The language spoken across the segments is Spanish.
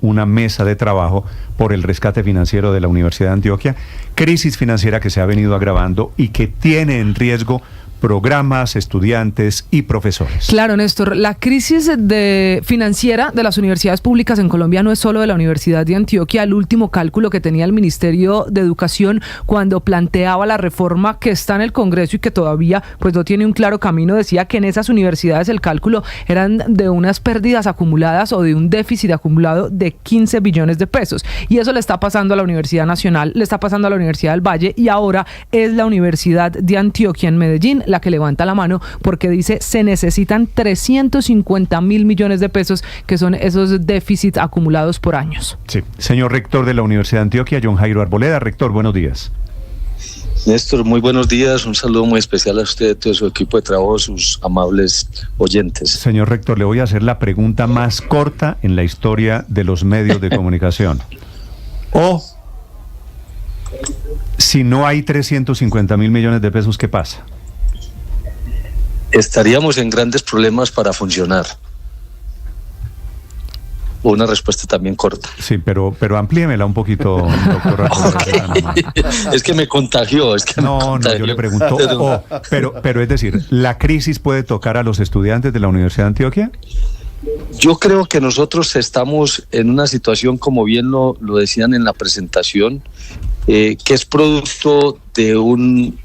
una mesa de trabajo por el rescate financiero de la Universidad de Antioquia, crisis financiera que se ha venido agravando y que tiene en riesgo programas, estudiantes y profesores. Claro, Néstor, la crisis financiera de las universidades públicas en Colombia no es solo de la Universidad de Antioquia. El último cálculo que tenía el Ministerio de Educación cuando planteaba la reforma que está en el Congreso y que todavía pues no tiene un claro camino, decía que en esas universidades el cálculo eran de unas pérdidas acumuladas o de un déficit acumulado de 15 billones de pesos. Y eso le está pasando a la Universidad Nacional, le está pasando a la Universidad del Valle y ahora es la Universidad de Antioquia en Medellín la que levanta la mano porque dice se necesitan 350.000 millones de pesos, que son esos déficits acumulados por años. Sí, señor rector de la Universidad de Antioquia, John Jairo Arboleda. Rector, buenos días. Néstor, muy buenos días, un saludo muy especial a usted, todo su equipo de trabajo, sus amables oyentes. Señor rector, le voy a hacer la pregunta más corta en la historia de los medios de comunicación. Si no hay 350.000 millones de pesos, ¿qué pasa? Estaríamos en grandes problemas para funcionar. Una respuesta también corta. Sí, pero amplíemela un poquito, doctor. Es que me contagió. No, yo le pregunto, pero es decir, ¿la crisis puede tocar a los estudiantes de la Universidad de Antioquia? Yo creo que nosotros estamos en una situación, como bien lo decían en la presentación, que es producto de un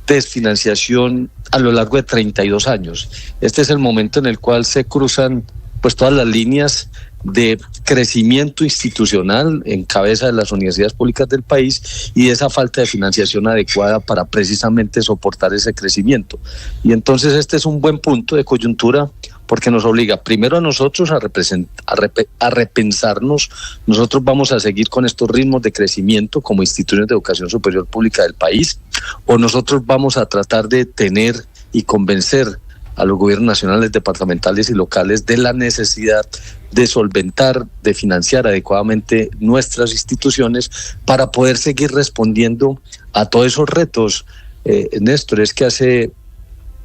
desfinanciación a lo largo de 32 años. Este es el momento en el cual se cruzan pues todas las líneas de crecimiento institucional en cabeza de las universidades públicas del país y de esa falta de financiación adecuada para precisamente soportar ese crecimiento. Y entonces este es un buen punto de coyuntura porque nos obliga primero a nosotros a repensarnos. Nosotros vamos a seguir con estos ritmos de crecimiento como instituciones de educación superior pública del país, o nosotros vamos a tratar de tener y convencer a los gobiernos nacionales, departamentales y locales de la necesidad de solventar, de financiar adecuadamente nuestras instituciones para poder seguir respondiendo a todos esos retos. Néstor, es que hace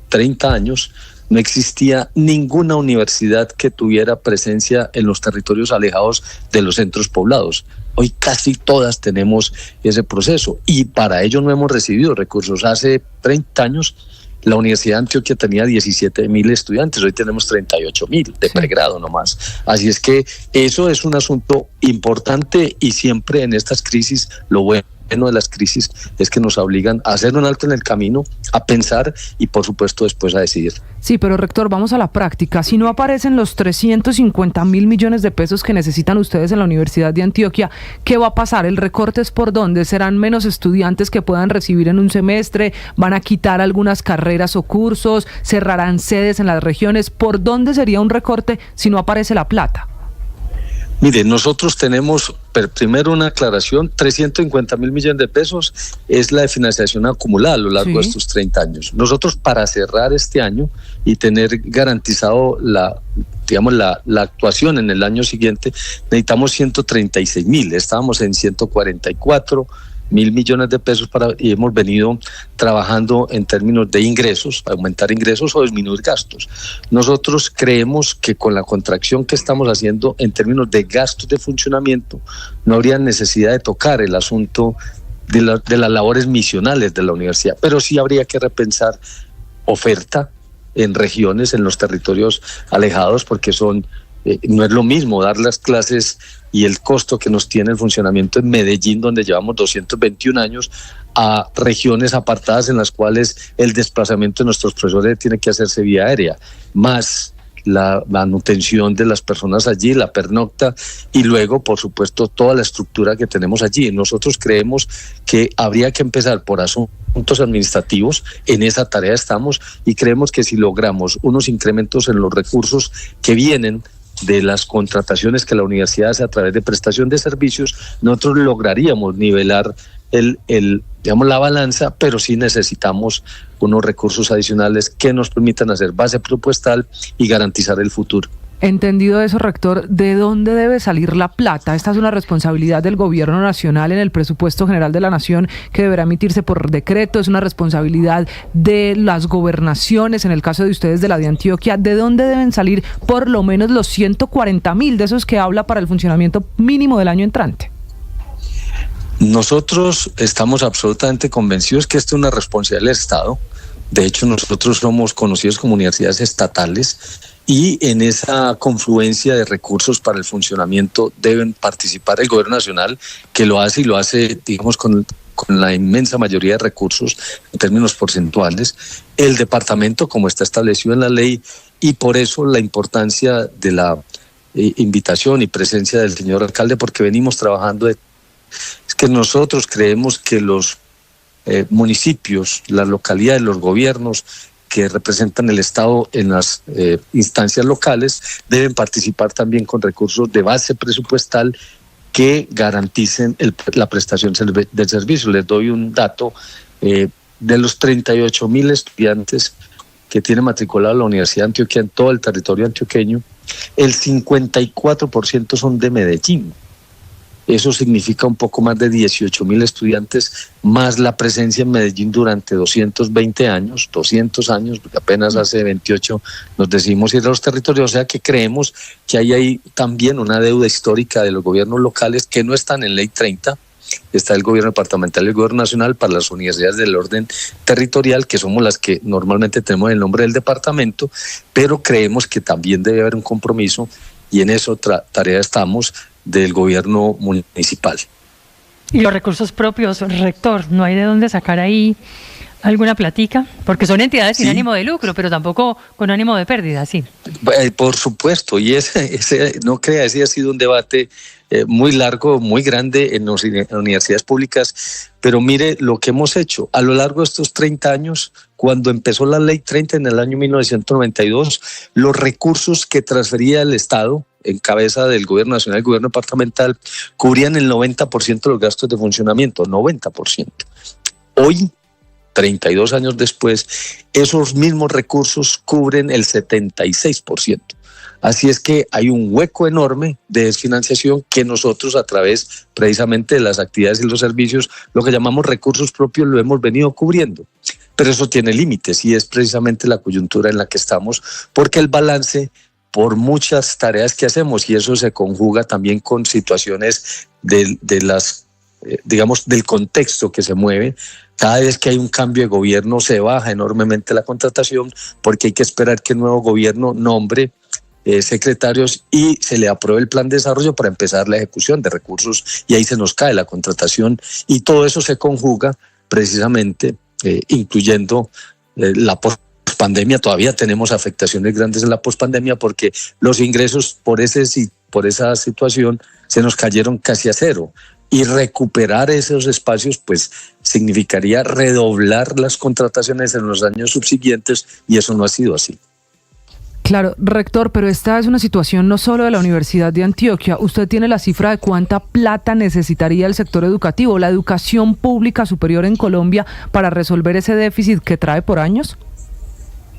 30 años no existía ninguna universidad que tuviera presencia en los territorios alejados de los centros poblados. Hoy casi todas tenemos ese proceso y para ello no hemos recibido recursos. Hace 30 años la Universidad de Antioquia tenía 17.000 estudiantes, hoy tenemos 38.000 de pregrado nomás. Así es que eso es un asunto importante y siempre en estas crisis lo bueno de las crisis es que nos obligan a hacer un alto en el camino, a pensar y por supuesto después a decidir. Sí, pero rector, vamos a la práctica. Si no aparecen los 350.000 millones de pesos que necesitan ustedes en la Universidad de Antioquia, ¿qué va a pasar? ¿El recorte es por dónde? ¿Serán menos estudiantes que puedan recibir en un semestre? ¿Van a quitar algunas carreras o cursos? ¿Cerrarán sedes en las regiones? ¿Por dónde sería un recorte si no aparece la plata? Mire, nosotros tenemos, primero una aclaración, 350.000 millones de pesos es la de financiación acumulada a lo largo de estos 30 años. Nosotros para cerrar este año y tener garantizado la actuación en el año siguiente, necesitamos 136.000, estábamos en 144.000 millones de pesos y hemos venido trabajando en términos de ingresos, aumentar ingresos o disminuir gastos. Nosotros creemos que con la contracción que estamos haciendo en términos de gastos de funcionamiento no habría necesidad de tocar el asunto de las labores misionales de la universidad, pero sí habría que repensar oferta en regiones, en los territorios alejados, porque no es lo mismo dar las clases y el costo que nos tiene el funcionamiento en Medellín, donde llevamos 221 años, a regiones apartadas en las cuales el desplazamiento de nuestros profesores tiene que hacerse vía aérea, más la manutención de las personas allí, la pernocta y luego, por supuesto, toda la estructura que tenemos allí. Nosotros creemos que habría que empezar por asuntos administrativos, en esa tarea estamos y creemos que si logramos unos incrementos en los recursos que vienen de las contrataciones que la universidad hace a través de prestación de servicios, nosotros lograríamos nivelar la balanza, pero sí necesitamos unos recursos adicionales que nos permitan hacer base presupuestal y garantizar el futuro. Entendido eso, rector, ¿de dónde debe salir la plata? Esta es una responsabilidad del gobierno nacional en el presupuesto general de la nación que deberá emitirse por decreto, es una responsabilidad de las gobernaciones, en el caso de ustedes de la de Antioquia. ¿De dónde deben salir por lo menos los 140.000 de esos que habla para el funcionamiento mínimo del año entrante? Nosotros estamos absolutamente convencidos que esto es una responsabilidad del Estado. De hecho, nosotros somos conocidos como universidades estatales y en esa confluencia de recursos para el funcionamiento deben participar el gobierno nacional, que lo hace y lo hace, digamos, con la inmensa mayoría de recursos en términos porcentuales, el departamento como está establecido en la ley, y por eso la importancia de la invitación y presencia del señor alcalde, porque venimos trabajando. Es que nosotros creemos que los municipios, las localidades, los gobiernos que representan el Estado en las instancias locales deben participar también con recursos de base presupuestal que garanticen la prestación del servicio. Les doy un dato: de los 38.000 estudiantes que tiene matriculado la Universidad de Antioquia en todo el territorio antioqueño, el 54% son de Medellín. Eso significa un poco más de 18.000 estudiantes, más la presencia en Medellín durante 200 años, porque apenas hace 28 nos decidimos ir a los territorios. O sea que creemos que hay también una deuda histórica de los gobiernos locales que no están en Ley 30. Está el gobierno departamental y el gobierno nacional para las universidades del orden territorial, que somos las que normalmente tenemos el nombre del departamento, pero creemos que también debe haber un compromiso, y en esa tarea estamos, del gobierno municipal. Y los recursos propios, rector, ¿no hay de dónde sacar ahí alguna platica? Porque son entidades sin ánimo de lucro, pero tampoco con ánimo de pérdida, sí. Por supuesto, y ese no crea, ese ha sido un debate muy largo, muy grande en las universidades públicas, pero mire lo que hemos hecho a lo largo de estos 30 años. Cuando empezó la Ley 30 en el año 1992, los recursos que transfería el Estado en cabeza del gobierno nacional y el gobierno departamental cubrían el 90% de los gastos de funcionamiento, 90%. Hoy, 32 años después, esos mismos recursos cubren el 76%. Así es que hay un hueco enorme de desfinanciación que nosotros, a través precisamente de las actividades y los servicios, lo que llamamos recursos propios, lo hemos venido cubriendo. Pero eso tiene límites y es precisamente la coyuntura en la que estamos, porque el balance, por muchas tareas que hacemos, y eso se conjuga también con situaciones digamos, del contexto que se mueve. Cada vez que hay un cambio de gobierno se baja enormemente la contratación, porque hay que esperar que el nuevo gobierno nombre secretarios y se le apruebe el plan de desarrollo para empezar la ejecución de recursos, y ahí se nos cae la contratación, y todo eso se conjuga precisamente, incluyendo la pospandemia. Todavía tenemos afectaciones grandes en la pospandemia porque los ingresos por esa situación se nos cayeron casi a cero. Y recuperar esos espacios pues significaría redoblar las contrataciones en los años subsiguientes, y eso no ha sido así. Claro, rector, pero esta es una situación no solo de la Universidad de Antioquia. ¿Usted tiene la cifra de cuánta plata necesitaría el sector educativo, la educación pública superior en Colombia, para resolver ese déficit que trae por años?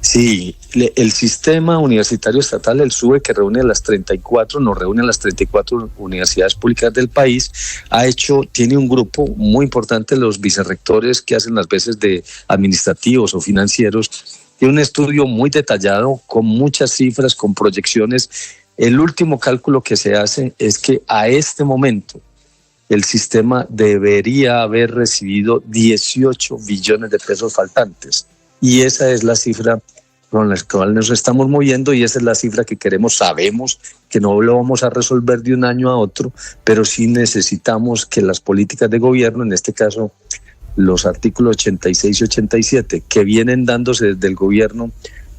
Sí, el sistema universitario estatal, el SUBE, que nos reúne a las 34 universidades públicas del país, tiene un grupo muy importante, los vicerrectores que hacen las veces de administrativos o financieros. Tiene un estudio muy detallado, con muchas cifras, con proyecciones. El último cálculo que se hace es que a este momento el sistema debería haber recibido 18 billones de pesos faltantes. Y esa es la cifra con la cual nos estamos moviendo, y esa es la cifra que queremos. Sabemos que no lo vamos a resolver de un año a otro, pero sí necesitamos que las políticas de gobierno, en este caso los artículos 86 y 87, que vienen dándose desde el gobierno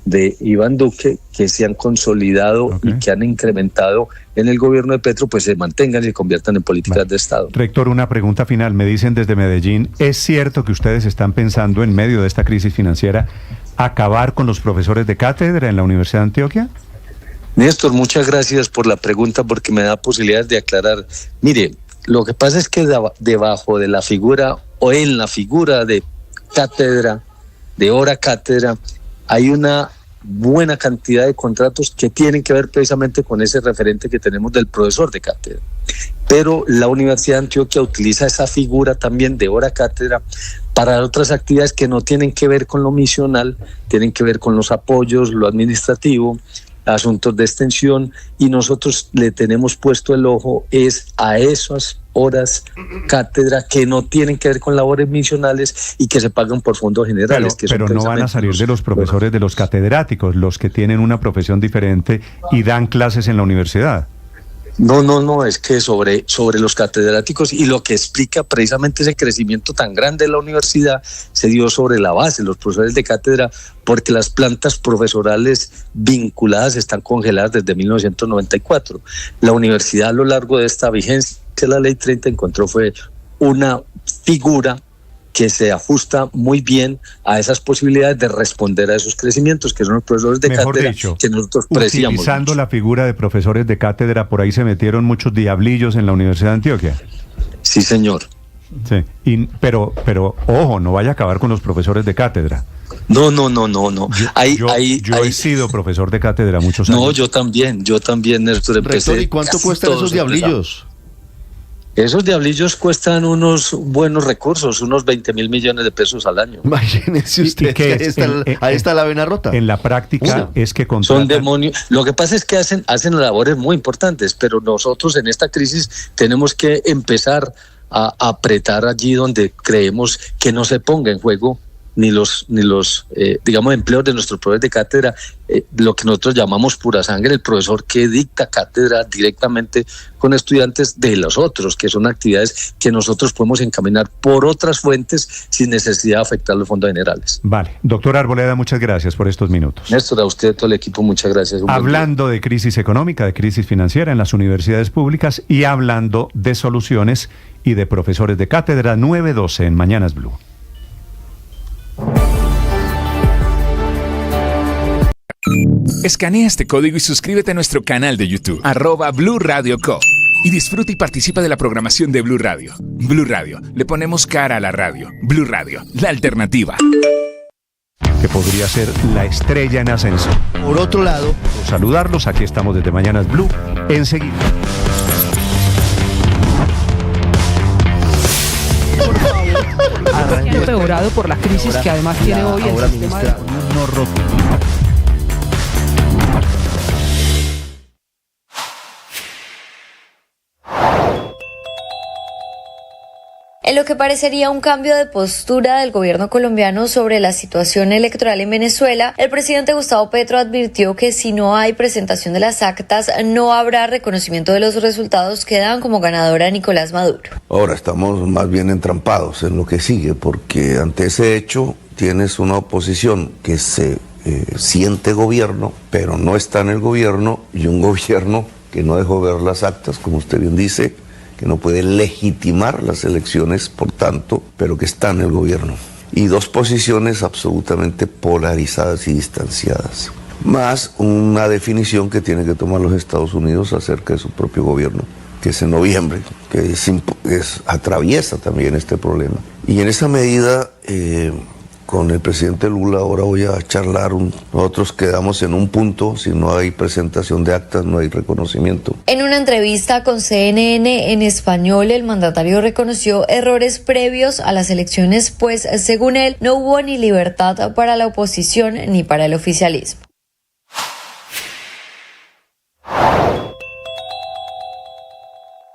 de Iván Duque, que se han consolidado y que han incrementado en el gobierno de Petro, pues se mantengan y se conviertan en políticas de Estado. Rector, una pregunta final. Me dicen desde Medellín, ¿es cierto que ustedes están pensando, en medio de esta crisis financiera, acabar con los profesores de cátedra en la Universidad de Antioquia? Néstor, muchas gracias por la pregunta, porque me da posibilidades de aclarar. Mire, lo que pasa es que debajo de la figura, o en la figura de cátedra, de hora cátedra, hay una buena cantidad de contratos que tienen que ver precisamente con ese referente que tenemos del profesor de cátedra. Pero la Universidad de Antioquia utiliza esa figura también de hora cátedra para otras actividades que no tienen que ver con lo misional, tienen que ver con los apoyos, lo administrativo, asuntos de extensión, y nosotros le tenemos puesto el ojo es a esas horas cátedra que no tienen que ver con labores misionales y que se pagan por fondos generales. Pero no van a salir de los profesores, de los catedráticos, los que tienen una profesión diferente y dan clases en la universidad. No, es que sobre los catedráticos, y lo que explica precisamente ese crecimiento tan grande de la universidad se dio sobre la base, los profesores de cátedra, porque las plantas profesorales vinculadas están congeladas desde 1994. La universidad, a lo largo de esta vigencia de la Ley 30, encontró fue una figura que se ajusta muy bien a esas posibilidades de responder a esos crecimientos, que son los profesores de cátedra, que nosotros preciamos. Utilizando la figura de profesores de cátedra, por ahí se metieron muchos diablillos en la Universidad de Antioquia. Sí, señor. Sí, pero ojo, no vaya a acabar con los profesores de cátedra. No. Yo he sido profesor de cátedra muchos años. No, yo también, Néstor. Rector, ¿y cuánto cuestan esos diablillos? Esos diablillos cuestan unos buenos recursos, unos 20.000 millones de pesos al año. Imagínense usted, ahí está la vena rota. En la práctica es que contratan... Son demonios. Lo que pasa es que hacen labores muy importantes, pero nosotros en esta crisis tenemos que empezar a apretar allí donde creemos que no se ponga en juego ni los digamos, empleos de nuestros profesores de cátedra, lo que nosotros llamamos pura sangre, el profesor que dicta cátedra directamente con estudiantes de los otros, que son actividades que nosotros podemos encaminar por otras fuentes sin necesidad de afectar los fondos generales. Vale. Doctor Arboleda, muchas gracias por estos minutos. Néstor, a usted y a todo el equipo, muchas gracias. Hablando de crisis económica, de crisis financiera en las universidades públicas y hablando de soluciones y de profesores de cátedra, 9:12 en Mañanas Blue. Escanea este código y suscríbete a nuestro canal de YouTube, @Blue Radio Co. Y disfruta y participa de la programación de Blue Radio. Blue Radio, le ponemos cara a la radio. Blue Radio, la alternativa. Que podría ser la estrella en ascenso. Por otro lado, saludarlos, aquí estamos desde Mañanas Blue, enseguida. Ha empeorado por la crisis que además tiene hoy el sistema de... En lo que parecería un cambio de postura del gobierno colombiano sobre la situación electoral en Venezuela, el presidente Gustavo Petro advirtió que si no hay presentación de las actas, no habrá reconocimiento de los resultados que dan como ganadora a Nicolás Maduro. Ahora estamos más bien entrampados en lo que sigue, porque ante ese hecho tienes una oposición que se siente gobierno, pero no está en el gobierno, y un gobierno que no dejó ver las actas, como usted bien dice, que no puede legitimar las elecciones, por tanto, pero que está en el gobierno. Y dos posiciones absolutamente polarizadas y distanciadas. Más una definición que tiene que tomar los Estados Unidos acerca de su propio gobierno, que es en noviembre, que atraviesa también este problema. Y en esa medida, con el presidente Lula ahora voy a charlar, nosotros quedamos en un punto, si no hay presentación de actas no hay reconocimiento. En una entrevista con CNN en español, el mandatario reconoció errores previos a las elecciones, pues según él no hubo ni libertad para la oposición ni para el oficialismo.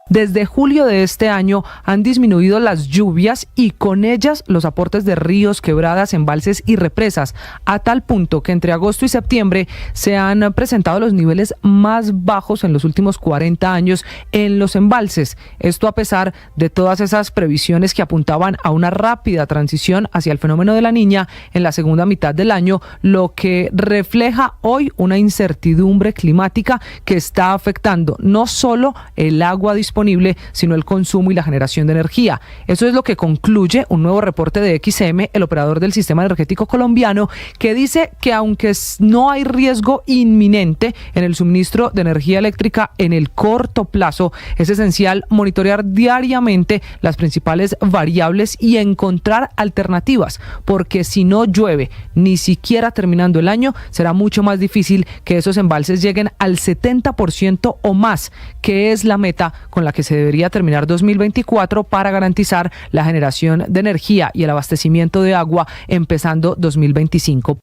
Desde julio de este año han disminuido las lluvias y con ellas los aportes de ríos, quebradas, embalses y represas, a tal punto que entre agosto y septiembre se han presentado los niveles más bajos en los últimos 40 años en los embalses. Esto a pesar de todas esas previsiones que apuntaban a una rápida transición hacia el fenómeno de la Niña en la segunda mitad del año, lo que refleja hoy una incertidumbre climática que está afectando no solo el agua disponible, disponible, sino el consumo y la generación de energía. Eso es lo que concluye un nuevo reporte de XM, el operador del sistema energético colombiano, que dice que aunque no hay riesgo inminente en el suministro de energía eléctrica en el corto plazo, es esencial monitorear diariamente las principales variables y encontrar alternativas, porque si no llueve ni siquiera terminando el año, será mucho más difícil que esos embalses lleguen al 70% o más, que es la meta con la que se debería terminar 2024 para garantizar la generación de energía y el abastecimiento de agua empezando 2025.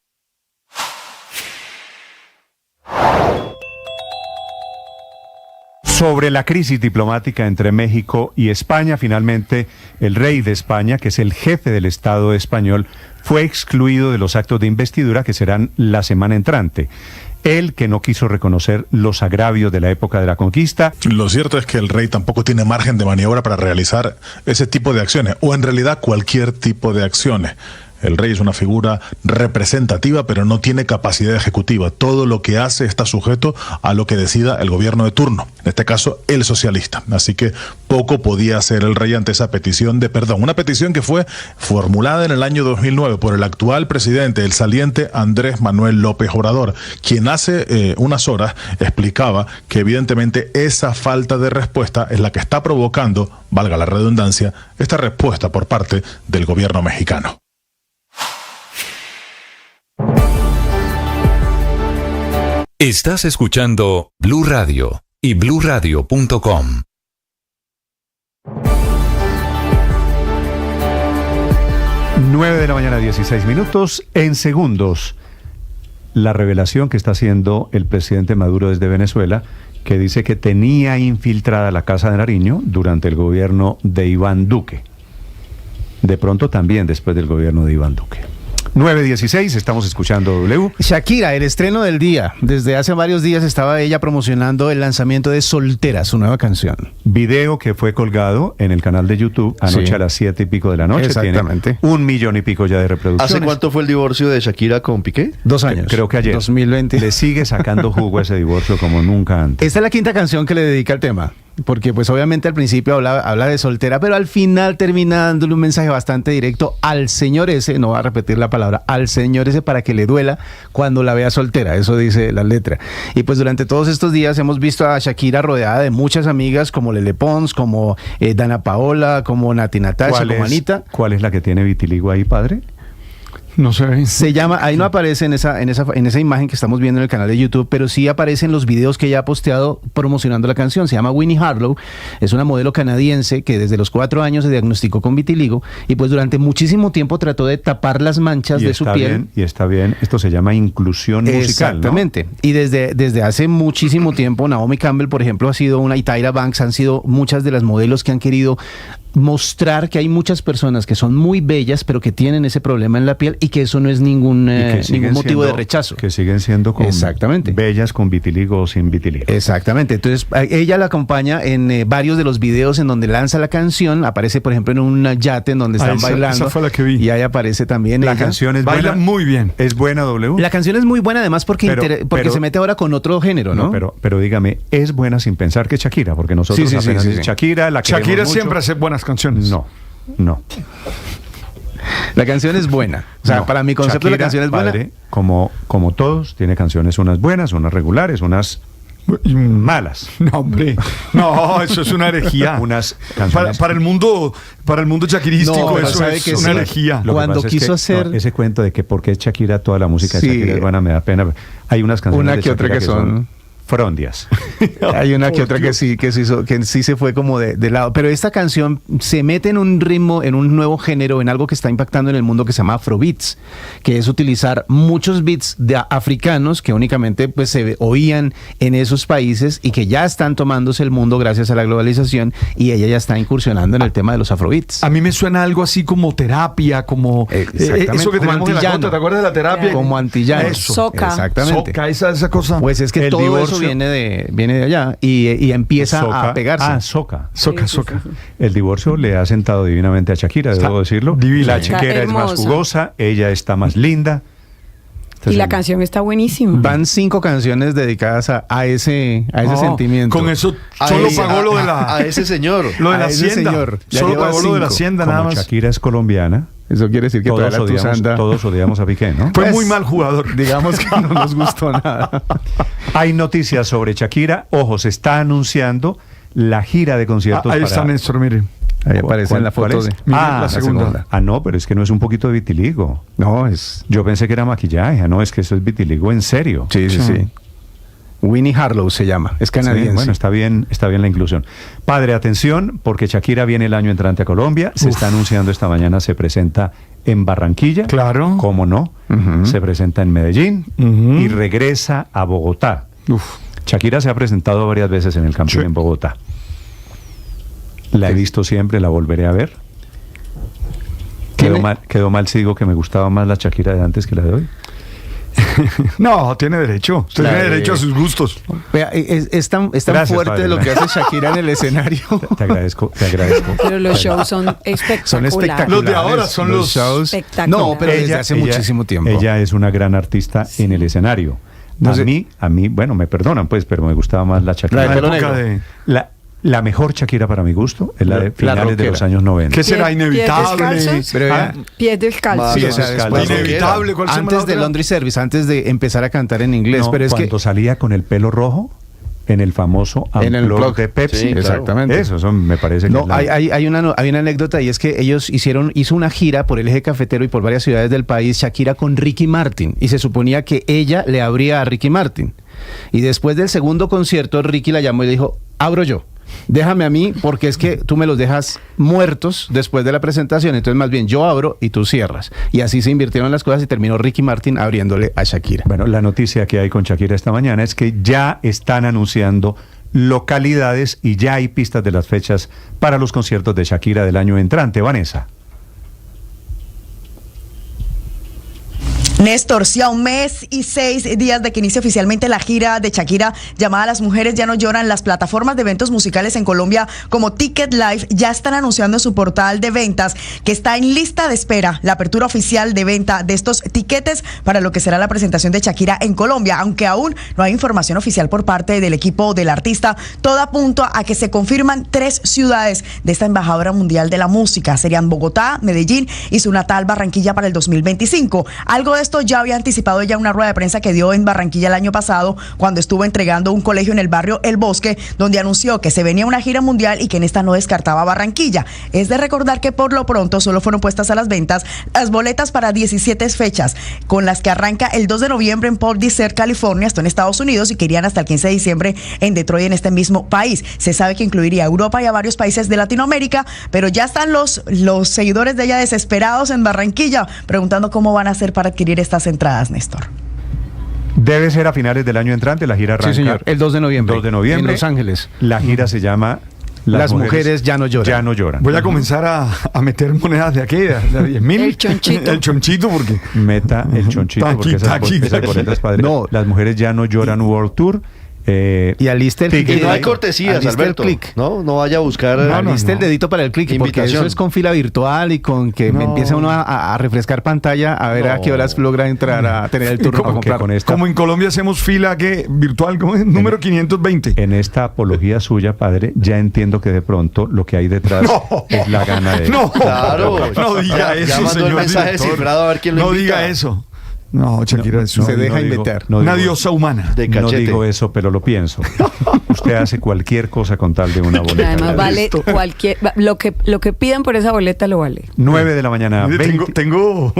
Sobre la crisis diplomática entre México y España, finalmente el rey de España, que es el jefe del Estado español, fue excluido de los actos de investidura que serán la semana entrante. Él, que no quiso reconocer los agravios de la época de la conquista. Lo cierto es que el rey tampoco tiene margen de maniobra para realizar ese tipo de acciones, o en realidad cualquier tipo de acciones. El rey es una figura representativa, pero no tiene capacidad ejecutiva. Todo lo que hace está sujeto a lo que decida el gobierno de turno, en este caso el socialista. Así que poco podía hacer el rey ante esa petición de perdón. Una petición que fue formulada en el año 2009 por el actual presidente, el saliente Andrés Manuel López Obrador, quien hace unas horas explicaba que evidentemente esa falta de respuesta es la que está provocando, valga la redundancia, esta respuesta por parte del gobierno mexicano. Estás escuchando Blue Radio y bluradio.com. Nueve de la mañana, 16 minutos. En segundos, la revelación que está haciendo el presidente Maduro desde Venezuela, que dice que tenía infiltrada la Casa de Nariño durante el gobierno de Iván Duque. De pronto también después del gobierno de Iván Duque. 9:16, estamos escuchando W. Shakira, el estreno del día. Desde hace varios días estaba ella promocionando el lanzamiento de Soltera, su nueva canción. Video que fue colgado en el canal de YouTube anoche a las 7 y pico de la noche. Exactamente. Tiene 1 millón y pico ya de reproducciones. ¿Hace cuánto fue el divorcio de Shakira con Piqué? 2 años. Creo que ayer. 2020. Le sigue sacando jugo a ese divorcio como nunca antes. Esta es la quinta canción que le dedica al tema. Porque pues obviamente al principio habla de soltera, pero al final termina dándole un mensaje bastante directo al señor ese, no va a repetir la palabra, al señor ese para que le duela cuando la vea soltera, eso dice la letra. Y pues durante todos estos días hemos visto a Shakira rodeada de muchas amigas como Lele Pons, como Dana Paola, como Nati Natasha, como Anita. ¿Cuál es la que tiene vitiligo ahí, padre? No sé. Se llama, ahí no aparece en esa imagen que estamos viendo en el canal de YouTube, pero sí aparece en los videos que ella ha posteado promocionando la canción. Se llama Winnie Harlow, es una modelo canadiense que desde los 4 años se diagnosticó con vitiligo y pues durante muchísimo tiempo trató de tapar las manchas de su piel. Y está bien, esto se llama inclusión musical, exactamente, ¿no? Y desde hace muchísimo tiempo, Naomi Campbell, por ejemplo, ha sido una, y Tyra Banks han sido muchas de las modelos que han querido mostrar que hay muchas personas que son muy bellas pero que tienen ese problema en la piel y que eso no es ningún motivo de rechazo. Que siguen siendo bellas con vitiligo o sin vitiligo. Exactamente. Entonces ella la acompaña en varios de los videos en donde lanza la canción. Aparece por ejemplo en un yate en donde están bailando. Esa fue la que vi. Y ahí aparece también la ella. Canción es baila buena. muy bien. ¿Es buena, W? La canción es muy buena además porque se mete ahora con otro género, ¿no? Pero dígame, ¿es buena sin pensar que Shakira? Porque nosotros apenas Shakira la queremos Shakira mucho. Siempre hace buenas canciones. No. La canción es buena. O sea, para mi concepto Shakira, la canción es buena. Padre, como todos, tiene canciones unas buenas, unas regulares, unas malas. No, hombre. No, eso es una herejía. Unas canciones para el mundo shakirístico, eso es una herejía. Cuando quiso hacer ese cuento de que porque es Shakira, toda la música de Shakira es buena, me da pena. Hay unas canciones una de que Shakira otra que son frondias. Hay una que otra que sí se fue como de lado. Pero esta canción se mete en un ritmo, en un nuevo género, en algo que está impactando en el mundo que se llama Afrobeats, que es utilizar muchos beats de africanos que únicamente pues se oían en esos países y que ya están tomándose el mundo gracias a la globalización y ella ya está incursionando en el tema de los Afrobeats. A mí me suena algo así como terapia, como eso que como tenemos antillano. en la ¿te acuerdas de la terapia? Como antillano. Eso. Soca. Exactamente. Soca, esa cosa. Pues es que el todo divorcio eso viene de allá y empieza a pegarse. Soca. Soca. El divorcio le ha sentado divinamente a Shakira, debo decirlo. Divina. La chiquera es más jugosa, ella está más linda. Y la canción está buenísima. Van 5 canciones dedicadas a ese sentimiento. Con eso solo pagó lo de la... A ese señor. Lo de la hacienda. Señor. Solo pagó lo de la hacienda, nada más. Shakira es colombiana. Eso quiere decir que todos odiamos a Piqué, ¿no? Fue muy mal jugador. Digamos que no nos gustó nada. Hay noticias sobre Shakira. Ojo, se está anunciando la gira de conciertos. Ahí está Néstor, mire. Ahí aparece en la foto de... la segunda. No, pero es que no es un poquito de vitiligo. No, es... Yo pensé que era maquillaje. No, es que eso es vitiligo en serio. Sí. Winnie Harlow se llama, es canadiense. Sí, bueno, está bien la inclusión. Padre, atención, porque Shakira viene el año entrante a Colombia. Se está anunciando esta mañana, se presenta en Barranquilla. Claro. ¿Cómo no? Se presenta en Medellín y regresa a Bogotá. Shakira se ha presentado varias veces en el Campín en Bogotá. La he visto siempre, la volveré a ver. Quedó mal si digo que me gustaba más la Shakira de antes que la de hoy. No, tiene derecho. Usted tiene derecho a sus gustos. Vea, es tan Gracias, fuerte padre, lo que hace Shakira en el escenario. Te agradezco. Pero los shows son espectaculares. Los de ahora son los shows. Espectaculares. No, pero desde hace muchísimo tiempo. Ella es una gran artista en el escenario. A mí, bueno, me perdonan pues, pero me gustaba más la Shakira. La mejor Shakira para mi gusto es la de finales de los años 90. ¿Qué será? Inevitable. Pies descalzos. Sí, Inevitable. Antes de Laundry Service, antes de empezar a cantar en inglés. No, pero es cuando salía con el pelo rojo en el famoso Unplugged de Pepsi. Sí, exactamente. Eso me parece que hay una anécdota, y es que ellos hizo una gira por el eje cafetero y por varias ciudades del país, Shakira con Ricky Martin, y se suponía que ella le abría a Ricky Martin. Y después del segundo concierto, Ricky la llamó y le dijo: abro yo. Déjame a mí, porque es que tú me los dejas muertos después de la presentación, entonces más bien yo abro y tú cierras. Y así se invirtieron las cosas y terminó Ricky Martin abriéndole a Shakira. Bueno, la noticia que hay con Shakira esta mañana es que ya están anunciando localidades y ya hay pistas de las fechas para los conciertos de Shakira del año entrante. Vanessa. Néstor, sí, a 1 mes y 6 días de que inicie oficialmente la gira de Shakira llamada Las Mujeres Ya No Lloran, las plataformas de eventos musicales en Colombia como Ticket Live ya están anunciando en su portal de ventas que está en lista de espera la apertura oficial de venta de estos tiquetes para lo que será la presentación de Shakira en Colombia, aunque aún no hay información oficial por parte del equipo del artista. Todo apunta a que se confirman 3 ciudades de esta embajadora mundial de la música. Serían Bogotá, Medellín y su natal Barranquilla para el 2025. Algo de esto ya había anticipado ella en una rueda de prensa que dio en Barranquilla el año pasado, cuando estuvo entregando un colegio en el barrio El Bosque, donde anunció que se venía una gira mundial y que en esta no descartaba Barranquilla. Es de recordar que por lo pronto solo fueron puestas a las ventas las boletas para 17 fechas, con las que arranca el 2 de noviembre en Port Desert, California, esto en Estados Unidos, y que irían hasta el 15 de diciembre en Detroit, en este mismo país. Se sabe que incluiría a Europa y a varios países de Latinoamérica, pero ya están los seguidores de ella desesperados en Barranquilla, preguntando cómo van a hacer para adquirir estas entradas, Néstor. Debe ser a finales del año entrante, la gira arranca. Sí, señor, el 2 de noviembre. 2 de noviembre. En Los Ángeles. La gira se llama Las mujeres ya no lloran. Ya no lloran. Voy a comenzar a meter monedas de aquella, de 10.000. El chonchito. El chonchito, porque... Meta el chonchito, porque esas boletas, padre. No. Las mujeres ya no lloran World Tour. Y aliste el clic. Y no hay cortesías, Alberto. No vaya a buscar. Aliste el dedito para el clic, porque eso es con fila virtual y con que me empieza uno a refrescar pantalla a ver a qué horas logra entrar a tener el turno para comprar. Como en Colombia hacemos fila virtual, ¿cómo es? Número 520. En esta apología suya, padre, ya entiendo que de pronto lo que hay detrás es la gana de... No, claro. No diga eso, ya mandó señor el mensaje director. cifrado a ver quién lo invita. No diga eso. No, Shakira, se deja inventar. Una diosa humana. De cachete. No digo eso, pero lo pienso. Usted hace cualquier cosa con tal de una boleta. Además vale lo que pidan por esa boleta lo vale. 9 de la mañana. Tengo...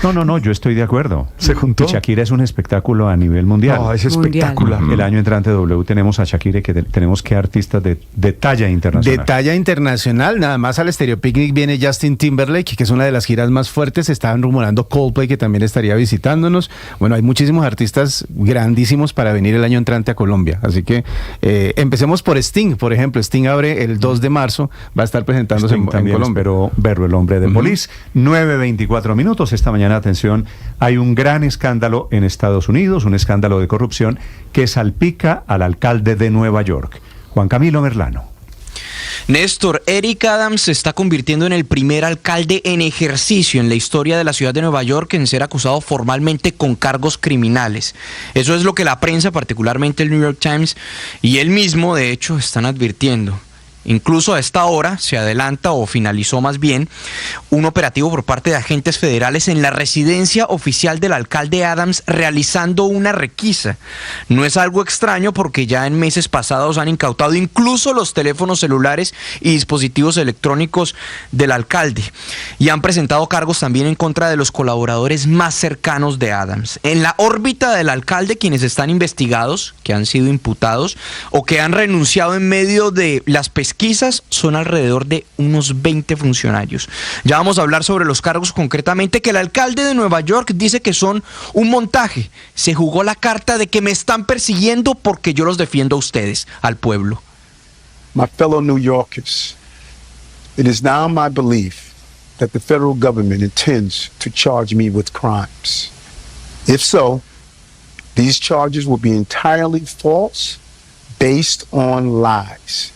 No, yo estoy de acuerdo. Se juntó. Shakira es un espectáculo a nivel mundial. No, es espectacular. El año entrante W tenemos a Shakira, que tenemos que artistas de talla internacional. De talla internacional, nada más al Stereo Picnic viene Justin Timberlake, que es una de las giras más fuertes. Estaban rumorando Coldplay, que también estaría visitándonos. Bueno, hay muchísimos artistas grandísimos para venir el año entrante a Colombia. Así que empecemos por Sting, por ejemplo. Sting abre el 2 de marzo, va a estar presentándose en Colombia. Espero verlo, el hombre de Police. 9:24 minutos. Esta mañana, atención, hay un gran escándalo en Estados Unidos, un escándalo de corrupción que salpica al alcalde de Nueva York, Juan Camilo Merlano. Néstor, Eric Adams se está convirtiendo en el primer alcalde en ejercicio en la historia de la ciudad de Nueva York en ser acusado formalmente con cargos criminales. Eso es lo que la prensa, particularmente el New York Times y él mismo, de hecho, están advirtiendo. Incluso a esta hora se adelanta, o finalizó más bien, un operativo por parte de agentes federales en la residencia oficial del alcalde Adams realizando una requisa. No es algo extraño porque ya en meses pasados han incautado incluso los teléfonos celulares y dispositivos electrónicos del alcalde y han presentado cargos también en contra de los colaboradores más cercanos de Adams. En la órbita del alcalde, quienes están investigados, que han sido imputados o que han renunciado en medio de las pesquisas, son alrededor de unos 20 funcionarios. Ya vamos a hablar sobre los cargos concretamente, que el alcalde de Nueva York dice que son un montaje. Se jugó la carta de que me están persiguiendo porque yo los defiendo a ustedes, al pueblo. My fellow New Yorkers, it is now my belief that the federal government intends to charge me with crimes. If so, these charges will be entirely false, based on lies.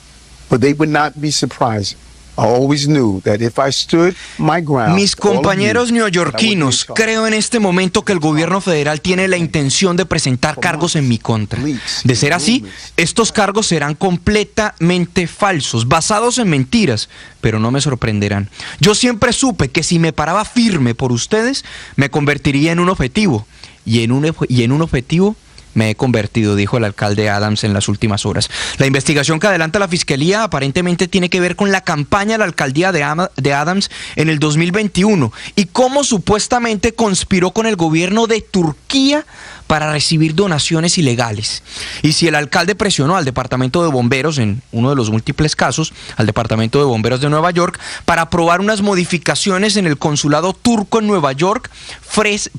But they would not be surprising. I always knew that if I stood my ground. Mis compañeros neoyorquinos, creo en este momento que el gobierno federal tiene la intención de presentar cargos en mi contra. De ser así, estos cargos serán completamente falsos, basados en mentiras, pero no me sorprenderán. Yo siempre supe que si me paraba firme por ustedes, me convertiría en un objetivo. Y en un objetivo me he convertido, dijo el alcalde Adams en las últimas horas. La investigación que adelanta la Fiscalía aparentemente tiene que ver con la campaña a la alcaldía de Adams en el 2021 y cómo supuestamente conspiró con el gobierno de Turquía para recibir donaciones ilegales. Y si el alcalde presionó al Departamento de Bomberos, en uno de los múltiples casos, al Departamento de Bomberos de Nueva York, para aprobar unas modificaciones en el consulado turco en Nueva York,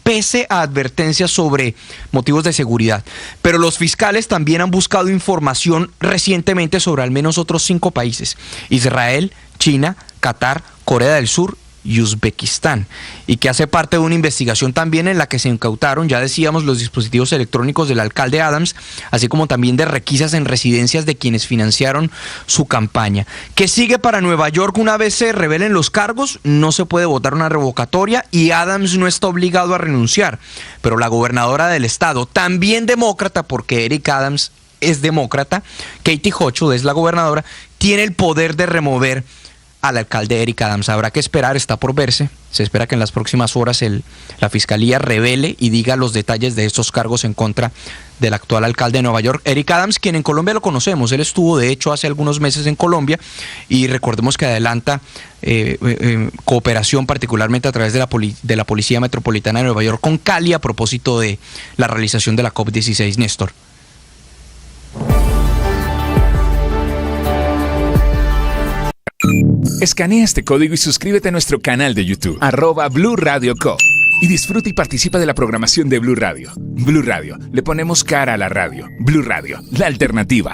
pese a advertencias sobre motivos de seguridad. Pero los fiscales también han buscado información recientemente sobre al menos otros 5 países: Israel, China, Qatar, Corea del Sur y Uzbekistán, y que hace parte de una investigación también en la que se incautaron, ya decíamos, los dispositivos electrónicos del alcalde Adams, así como también de requisas en residencias de quienes financiaron su campaña. ¿Qué sigue para Nueva York una vez se revelen los cargos? No se puede votar una revocatoria y Adams no está obligado a renunciar, pero la gobernadora del estado, también demócrata, porque Eric Adams es demócrata, Katie Hochul es la gobernadora, tiene el poder de remover al alcalde Eric Adams. Habrá que esperar, está por verse. Se espera que en las próximas horas la Fiscalía revele y diga los detalles de estos cargos en contra del actual alcalde de Nueva York, Eric Adams, quien en Colombia lo conocemos. Él estuvo, de hecho, hace algunos meses en Colombia y recordemos que adelanta cooperación, particularmente a través de la Policía Metropolitana de Nueva York con Cali a propósito de la realización de la COP16. Néstor. Escanea este código y suscríbete a nuestro canal de YouTube, @Blue Radio Co. Y disfruta y participa de la programación de Blue Radio. Blue Radio, le ponemos cara a la radio. Blue Radio, la alternativa.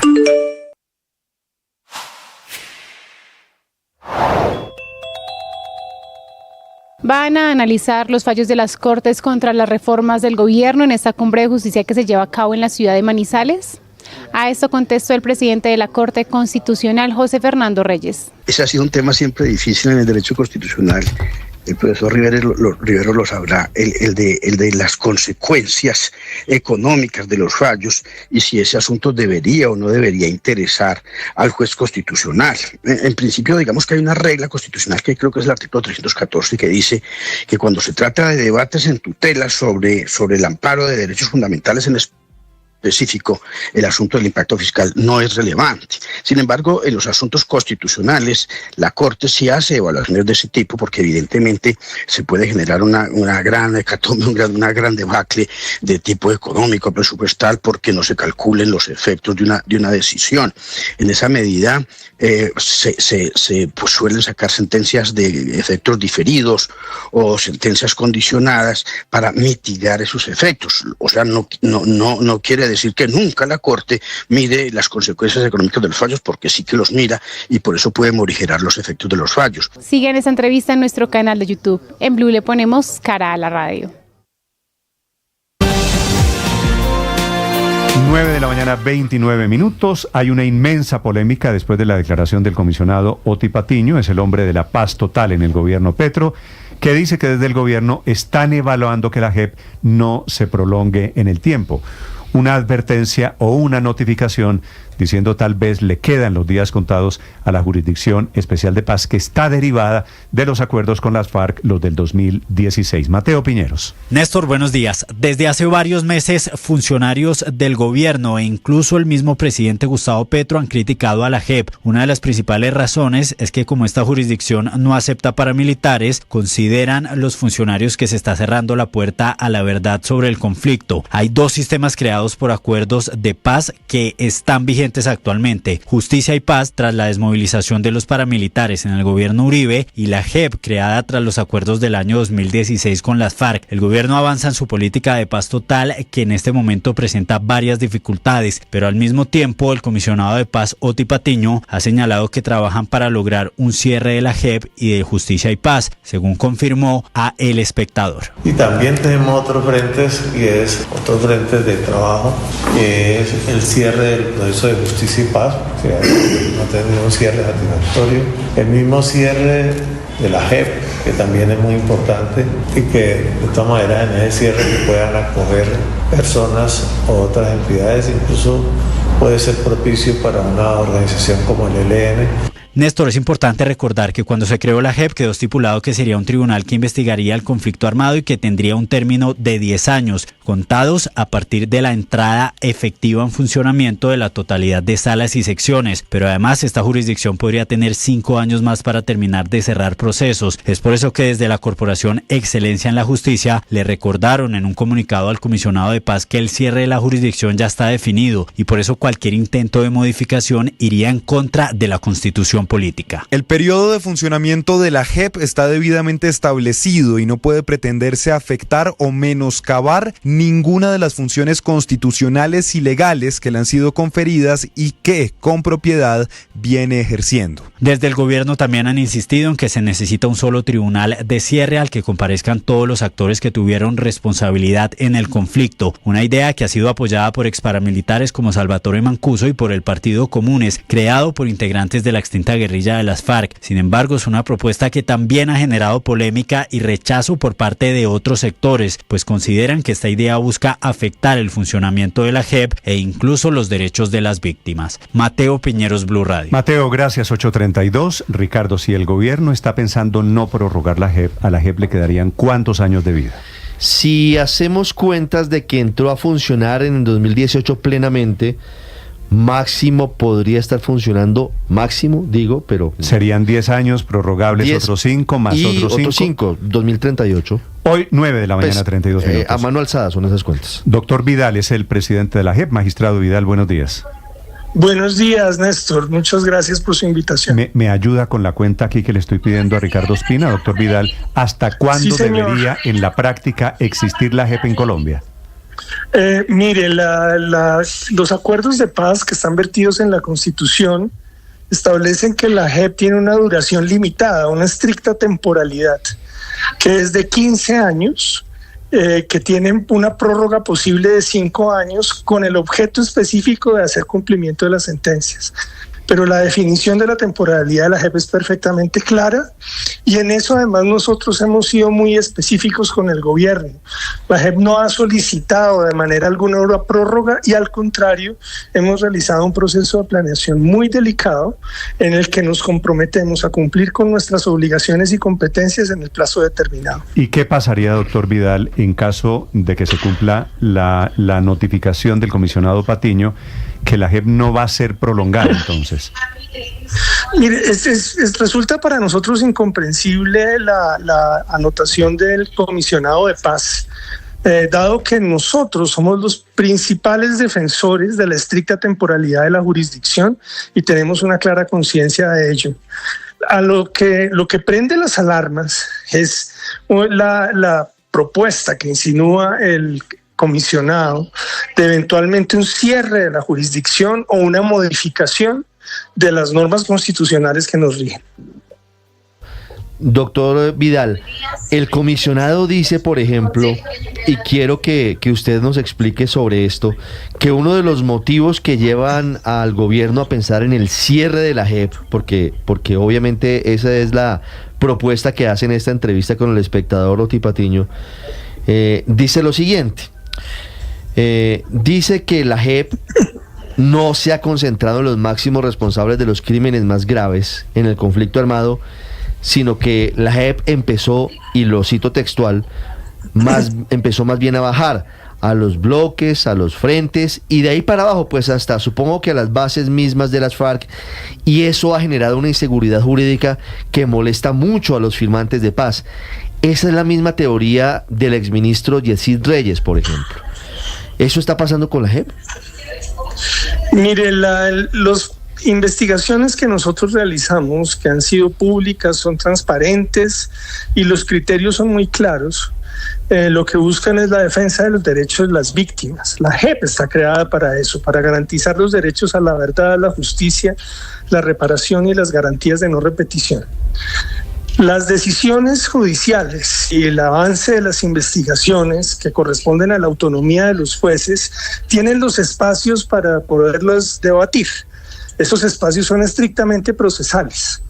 Van a analizar los fallos de las Cortes contra las reformas del gobierno en esta cumbre de justicia que se lleva a cabo en la ciudad de Manizales. A esto contestó el presidente de la Corte Constitucional, José Fernando Reyes. Ese ha sido un tema siempre difícil en el derecho constitucional. El profesor Rivero lo sabrá, el de las consecuencias económicas de los fallos y si ese asunto debería o no debería interesar al juez constitucional. En principio, digamos que hay una regla constitucional que creo que es el artículo 314 que dice que cuando se trata de debates en tutela sobre el amparo de derechos fundamentales en específico, el asunto del impacto fiscal no es relevante. Sin embargo, en los asuntos constitucionales, la Corte sí hace evaluaciones de ese tipo porque evidentemente se puede generar una gran hecatombe, una gran debacle de tipo económico, presupuestal, porque no se calculen los efectos de una decisión. En esa medida, pues suelen sacar sentencias de efectos diferidos o sentencias condicionadas para mitigar esos efectos. O sea, no quiere decir que nunca la Corte mide las consecuencias económicas de los fallos, porque sí que los mira y por eso puede morigerar los efectos de los fallos. Sigan esta entrevista en nuestro canal de YouTube. En Blue le ponemos cara a la radio. 9 de la mañana, 29 minutos. Hay una inmensa polémica después de la declaración del comisionado Oti Patiño, es el hombre de la paz total en el gobierno Petro, que dice que desde el gobierno están evaluando que la JEP no se prolongue en el tiempo. Una advertencia o una notificación diciendo tal vez le quedan los días contados a la Jurisdicción Especial de Paz que está derivada de los acuerdos con las FARC, los del 2016. Mateo Piñeros. Néstor, buenos días. Desde hace varios meses, funcionarios del gobierno e incluso el mismo presidente Gustavo Petro han criticado a la JEP. Una de las principales razones es que como esta jurisdicción no acepta paramilitares, consideran los funcionarios que se está cerrando la puerta a la verdad sobre el conflicto. Hay dos sistemas creados por acuerdos de paz que están vigentes actualmente: Justicia y Paz tras la desmovilización de los paramilitares en el gobierno Uribe y la JEP creada tras los acuerdos del año 2016 con las FARC. El gobierno avanza en su política de paz total que en este momento presenta varias dificultades, pero al mismo tiempo el comisionado de paz Oti Patiño ha señalado que trabajan para lograr un cierre de la JEP y de Justicia y Paz, según confirmó a El Espectador. Y también tenemos otros frentes, y es otros frentes de trabajo, que es el cierre del proceso de Justicia y Paz, o sea, no tenemos un cierre satisfactorio, el mismo cierre de la JEP, que también es muy importante, y que de todas maneras en ese cierre se puedan acoger personas o otras entidades, incluso puede ser propicio para una organización como el ELN. Néstor, es importante recordar que cuando se creó la JEP quedó estipulado que sería un tribunal que investigaría el conflicto armado y que tendría un término de 10 años, contados a partir de la entrada efectiva en funcionamiento de la totalidad de salas y secciones. Pero además esta jurisdicción podría tener 5 años más para terminar de cerrar procesos. Es por eso que desde la Corporación Excelencia en la Justicia le recordaron en un comunicado al comisionado de paz que el cierre de la jurisdicción ya está definido y por eso cualquier intento de modificación iría en contra de la Constitución política. El periodo de funcionamiento de la JEP está debidamente establecido y no puede pretenderse afectar o menoscabar ninguna de las funciones constitucionales y legales que le han sido conferidas y que, con propiedad, viene ejerciendo. Desde el gobierno también han insistido en que se necesita un solo tribunal de cierre al que comparezcan todos los actores que tuvieron responsabilidad en el conflicto, una idea que ha sido apoyada por exparamilitares como Salvatore Mancuso y por el Partido Comunes, creado por integrantes de la extinta guerrilla de las FARC. Sin embargo, es una propuesta que también ha generado polémica y rechazo por parte de otros sectores, pues consideran que esta idea busca afectar el funcionamiento de la JEP e incluso los derechos de las víctimas. Mateo Piñeros, Blue Radio. Mateo, gracias. 8:32. Ricardo, si el gobierno está pensando no prorrogar la JEP, a la JEP le quedarían ¿cuántos años de vida? Si hacemos cuentas de que entró a funcionar en el 2018 plenamente, máximo podría estar funcionando, máximo digo, pero... Serían 10 años, prorrogables 10, otros 5, más otros 5. 2038. Hoy, 9 de la mañana, 32 minutos. A mano alzada son esas cuentas. Doctor Vidal es el presidente de la JEP. Magistrado Vidal, buenos días. Buenos días, Néstor. Muchas gracias por su invitación. Me ayuda con la cuenta aquí que le estoy pidiendo a Ricardo Ospina. Doctor Vidal, ¿hasta cuándo debería en la práctica existir la JEP en Colombia? Mire, los acuerdos de paz que están vertidos en la Constitución establecen que la JEP tiene una duración limitada, una estricta temporalidad, que es de 15 años, que tienen una prórroga posible de 5 años con el objeto específico de hacer cumplimiento de las sentencias. Pero la definición de la temporalidad de la JEP es perfectamente clara y en eso además nosotros hemos sido muy específicos con el gobierno. La JEP no ha solicitado de manera alguna una prórroga y al contrario hemos realizado un proceso de planeación muy delicado en el que nos comprometemos a cumplir con nuestras obligaciones y competencias en el plazo determinado. ¿Y qué pasaría, doctor Vidal, en caso de que se cumpla la notificación del comisionado Patiño que la JEP no va a ser prolongada entonces? Mire, resulta para nosotros incomprensible la anotación del comisionado de paz, dado que nosotros somos los principales defensores de la estricta temporalidad de la jurisdicción y tenemos una clara conciencia de ello. Lo que prende las alarmas es la propuesta que insinúa el comisionado de eventualmente un cierre de la jurisdicción o una modificación de las normas constitucionales que nos rigen. Doctor Vidal, el comisionado dice, por ejemplo, y quiero que usted nos explique sobre esto, que uno de los motivos que llevan al gobierno a pensar en el cierre de la JEP, porque obviamente esa es la propuesta que hace en esta entrevista con El Espectador, Oti Patiño, dice lo siguiente, dice que la JEP no se ha concentrado en los máximos responsables de los crímenes más graves en el conflicto armado, sino que la JEP empezó, y lo cito textual, empezó más bien a bajar a los bloques, a los frentes, y de ahí para abajo, pues hasta supongo que a las bases mismas de las FARC, y eso ha generado una inseguridad jurídica que molesta mucho a los firmantes de paz. Esa es la misma teoría del exministro Yesid Reyes, por ejemplo. ¿Eso está pasando con la JEP? Mire, los investigaciones que nosotros realizamos, que han sido públicas, son transparentes y los criterios son muy claros. Lo que buscan es la defensa de los derechos de las víctimas. La JEP está creada para eso, para garantizar los derechos a la verdad, a la justicia, la reparación y las garantías de no repetición. Las decisiones judiciales y el avance de las investigaciones que corresponden a la autonomía de los jueces tienen los espacios para poderlos debatir. Esos espacios son estrictamente procesales.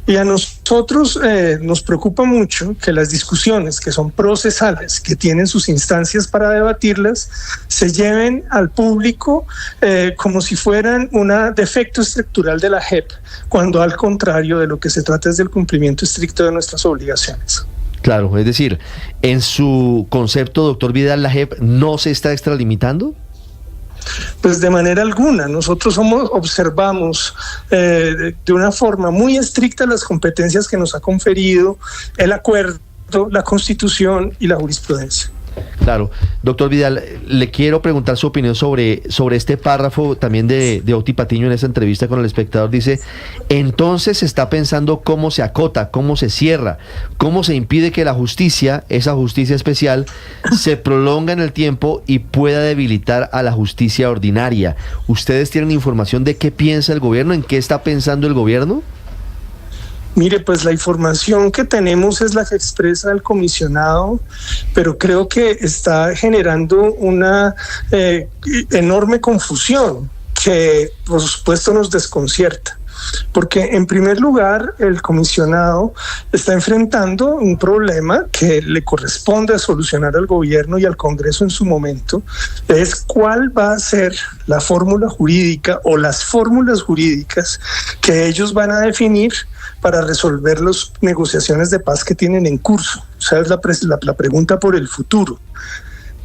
Y a nosotros nos preocupa mucho que las discusiones que son procesales, que tienen sus instancias para debatirlas, se lleven al público como si fueran un defecto estructural de la JEP, cuando al contrario de lo que se trata es del cumplimiento estricto de nuestras obligaciones. Claro, es decir, en su concepto, doctor Vidal, ¿la JEP no se está extralimitando? Pues de manera alguna, nosotros observamos de una forma muy estricta las competencias que nos ha conferido el acuerdo, la Constitución y la jurisprudencia. Claro. Doctor Vidal, le quiero preguntar su opinión sobre este párrafo también de Oti Patiño en esa entrevista con El Espectador. Dice, entonces se está pensando cómo se acota, cómo se cierra, cómo se impide que la justicia, esa justicia especial, se prolonga en el tiempo y pueda debilitar a la justicia ordinaria. ¿Ustedes tienen información de qué piensa el gobierno? ¿En qué está pensando el gobierno? Mire, pues la información que tenemos es la que expresa el comisionado, pero creo que está generando una enorme confusión que por supuesto nos desconcierta. Porque en primer lugar el comisionado está enfrentando un problema que le corresponde a solucionar al gobierno y al Congreso en su momento, es cuál va a ser la fórmula jurídica o las fórmulas jurídicas que ellos van a definir para resolver las negociaciones de paz que tienen en curso. O sea, es la pregunta por el futuro.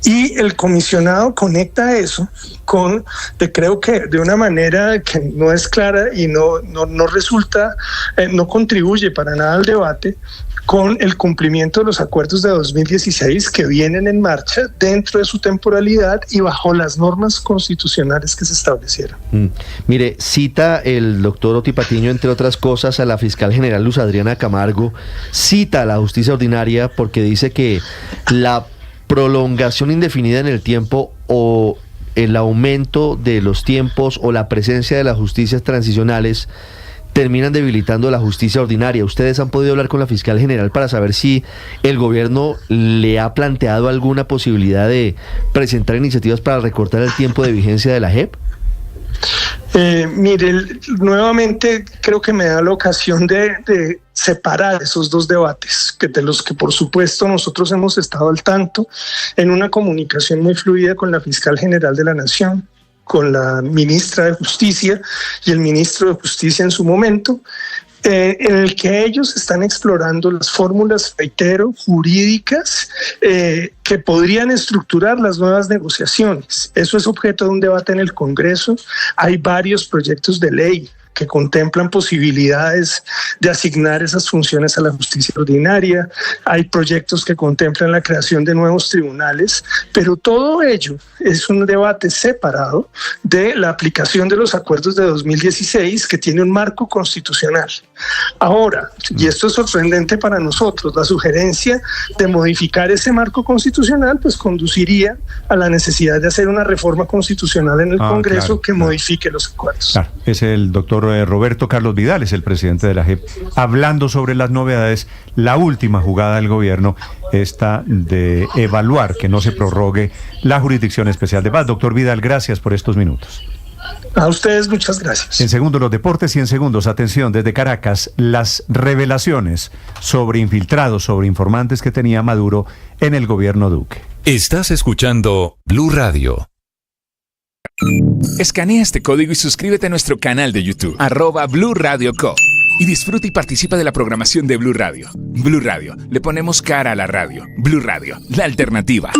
Y el comisionado conecta eso con, creo que de una manera que no es clara y no resulta, no contribuye para nada al debate, con el cumplimiento de los acuerdos de 2016 que vienen en marcha dentro de su temporalidad y bajo las normas constitucionales que se establecieron. Mire, cita el doctor Oti Patiño, entre otras cosas, a la fiscal general Luz Adriana Camargo, cita a la justicia ordinaria porque dice que la prolongación indefinida en el tiempo o el aumento de los tiempos o la presencia de las justicias transicionales terminan debilitando la justicia ordinaria. ¿Ustedes han podido hablar con la fiscal general para saber si el gobierno le ha planteado alguna posibilidad de presentar iniciativas para recortar el tiempo de vigencia de la JEP? Mire, nuevamente creo que me da la ocasión de separar esos dos debates, que de los que por supuesto nosotros hemos estado al tanto en una comunicación muy fluida con la fiscal general de la Nación, con la ministra de Justicia y el ministro de Justicia en su momento, en el que ellos están explorando las fórmulas, reitero, jurídicas que podrían estructurar las nuevas negociaciones. Eso es objeto de un debate en el Congreso. Hay varios proyectos de ley que contemplan posibilidades de asignar esas funciones a la justicia ordinaria. Hay proyectos que contemplan la creación de nuevos tribunales, pero todo ello es un debate separado de la aplicación de los acuerdos de 2016, que tiene un marco constitucional. Ahora, y esto es sorprendente para nosotros, la sugerencia de modificar ese marco constitucional pues conduciría a la necesidad de hacer una reforma constitucional en el Congreso que modifique los acuerdos. Claro, es el doctor Roberto Carlos Vidal, es el presidente de la JEP, hablando sobre las novedades, la última jugada del gobierno, esta de evaluar que no se prorrogue la Jurisdicción Especial de Paz. Doctor Vidal, gracias por estos minutos. A ustedes muchas gracias. En segundos los deportes y en segundos, atención, desde Caracas, las revelaciones sobre infiltrados, sobre informantes que tenía Maduro en el gobierno Duque. Estás escuchando Blue Radio. Escanea este código y suscríbete a nuestro canal de YouTube, @Blue Radio Co. Y disfruta y participa de la programación de Blue Radio. Blue Radio, le ponemos cara a la radio. Blue Radio, la alternativa.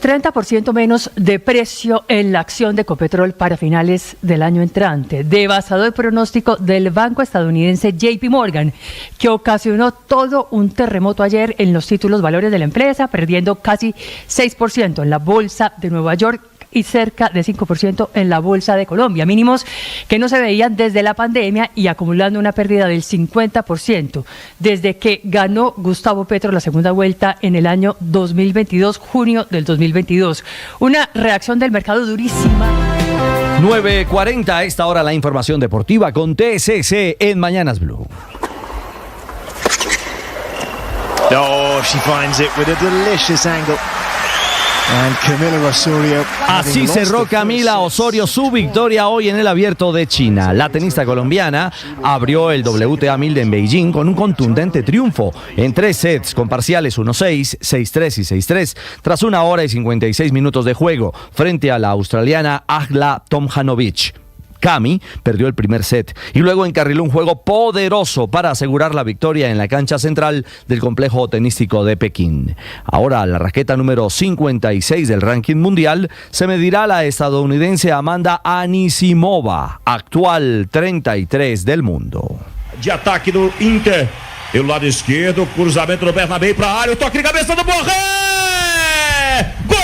$30 menos de precio en la acción de Ecopetrol para finales del año entrante. Devastador pronóstico del banco estadounidense JP Morgan, que ocasionó todo un terremoto ayer en los títulos valores de la empresa, perdiendo casi 6% en la bolsa de Nueva York y cerca de 5% en la Bolsa de Colombia, mínimos que no se veían desde la pandemia y acumulando una pérdida del 50% desde que ganó Gustavo Petro la segunda vuelta en el año 2022, junio del 2022. Una reacción del mercado durísima. 9:40 a esta hora la información deportiva con TSC en Mañanas Blue. Oh, she finds it with a delicious angle. Así cerró Camila Osorio su victoria hoy en el Abierto de China. La tenista colombiana abrió el WTA 1000 en Beijing con un contundente triunfo en 3 sets con parciales 1-6, 6-3 y 6-3 tras 1 hora y 56 minutos de juego frente a la australiana Ajla Tomljanovic. Cami perdió el primer set y luego encarriló un juego poderoso para asegurar la victoria en la cancha central del complejo tenístico de Pekín. Ahora la raqueta número 56 del ranking mundial se medirá a la estadounidense Amanda Anisimova, actual 33 del mundo. De ataque do Inter, pelo lado esquerdo, cruzamento do Bernabé para a área, o toque de cabeça do Borré! ¡Gol!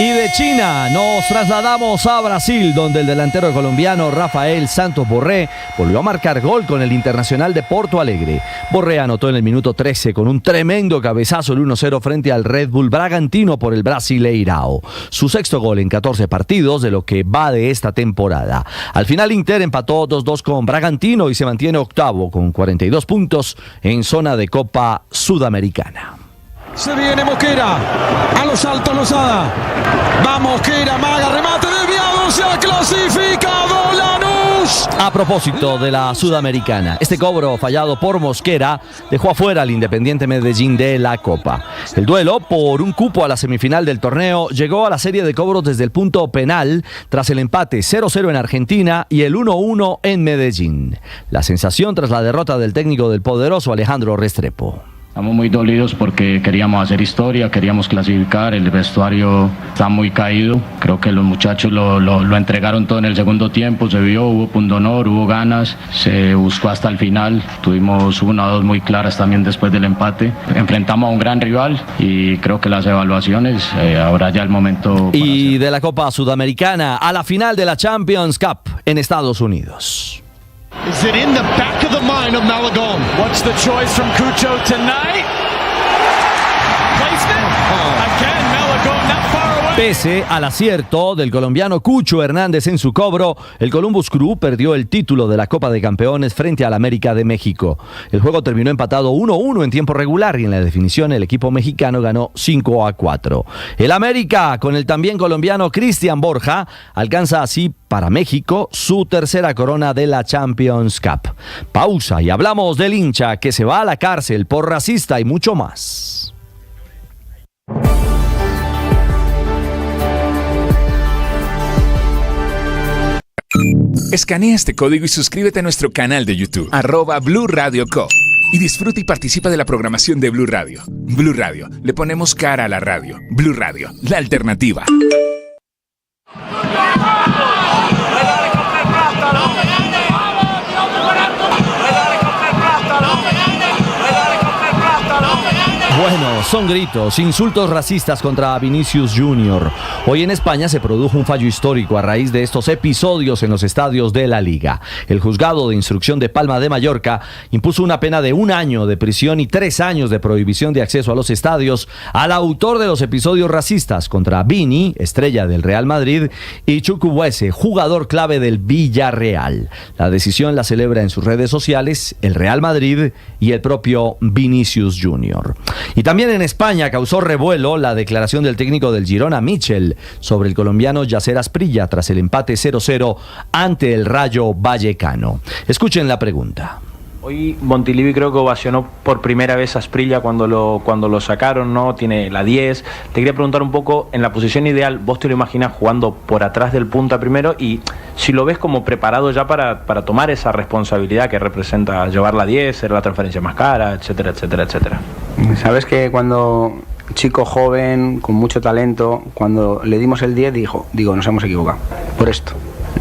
Y de China nos trasladamos a Brasil, donde el delantero colombiano Rafael Santos Borré volvió a marcar gol con el Internacional de Porto Alegre. Borré anotó en el minuto 13 con un tremendo cabezazo el 1-0 frente al Red Bull Bragantino por el Brasileirao. Su sexto gol en 14 partidos de lo que va de esta temporada. Al final Inter empató 2-2 con Bragantino y se mantiene octavo con 42 puntos en zona de Copa Sudamericana. Se viene Mosquera, a los altos Lozada. Va Mosquera, maga, remate desviado, se ha clasificado Lanús. A propósito de la Sudamericana, este cobro fallado por Mosquera dejó afuera al Independiente Medellín de la Copa. El duelo por un cupo a la semifinal del torneo llegó a la serie de cobros desde el punto penal tras el empate 0-0 en Argentina y el 1-1 en Medellín. La sensación tras la derrota del técnico del poderoso Alejandro Restrepo. Estamos muy dolidos porque queríamos hacer historia, queríamos clasificar, el vestuario está muy caído, creo que los muchachos lo entregaron todo en el segundo tiempo, se vio, hubo pundonor, hubo ganas, se buscó hasta el final, tuvimos 1 o 2 muy claras también después del empate, enfrentamos a un gran rival y creo que las evaluaciones, ahora ya el momento... Y de la Copa Sudamericana a la final de la Champions Cup en Estados Unidos. Is it in the back of the mind of Malagón? What's the choice from Cucho tonight? Placement? Again, Malagón not far away. Pese al acierto del colombiano Cucho Hernández en su cobro, el Columbus Crew perdió el título de la Copa de Campeones frente al América de México. El juego terminó empatado 1-1 en tiempo regular y en la definición el equipo mexicano ganó 5-4. El América, con el también colombiano Cristian Borja, alcanza así para México su tercera corona de la Champions Cup. Pausa y hablamos del hincha que se va a la cárcel por racista y mucho más. Escanea este código y suscríbete a nuestro canal de YouTube, @Blue Radio Co. Y disfruta y participa de la programación de Blue Radio. Blue Radio, le ponemos cara a la radio. Blue Radio, la alternativa. Bueno, son gritos, insultos racistas contra Vinicius Jr., Hoy en España se produjo un fallo histórico a raíz de estos episodios en los estadios de la Liga. El juzgado de instrucción de Palma de Mallorca impuso una pena de 1 año de prisión y 3 años de prohibición de acceso a los estadios al autor de los episodios racistas contra Vini, estrella del Real Madrid, y Chukwueze, jugador clave del Villarreal. La decisión la celebra en sus redes sociales el Real Madrid y el propio Vinicius Junior. Y también en España causó revuelo la declaración del técnico del Girona, Michel, sobre el colombiano Yasser Asprilla tras el empate 0-0 ante el Rayo Vallecano. Escuchen la pregunta. Hoy Montilivi creo que ovacionó por primera vez a Asprilla cuando lo sacaron, ¿no? Tiene la 10. Te quería preguntar un poco, en la posición ideal, ¿vos te lo imaginas jugando por atrás del punta primero? Y si lo ves como preparado ya para tomar esa responsabilidad que representa llevar la 10, ser la transferencia más cara, etcétera, etcétera, etcétera. Sabes que cuando chico joven, con mucho talento, cuando le dimos el 10, digo, nos hemos equivocado, por esto.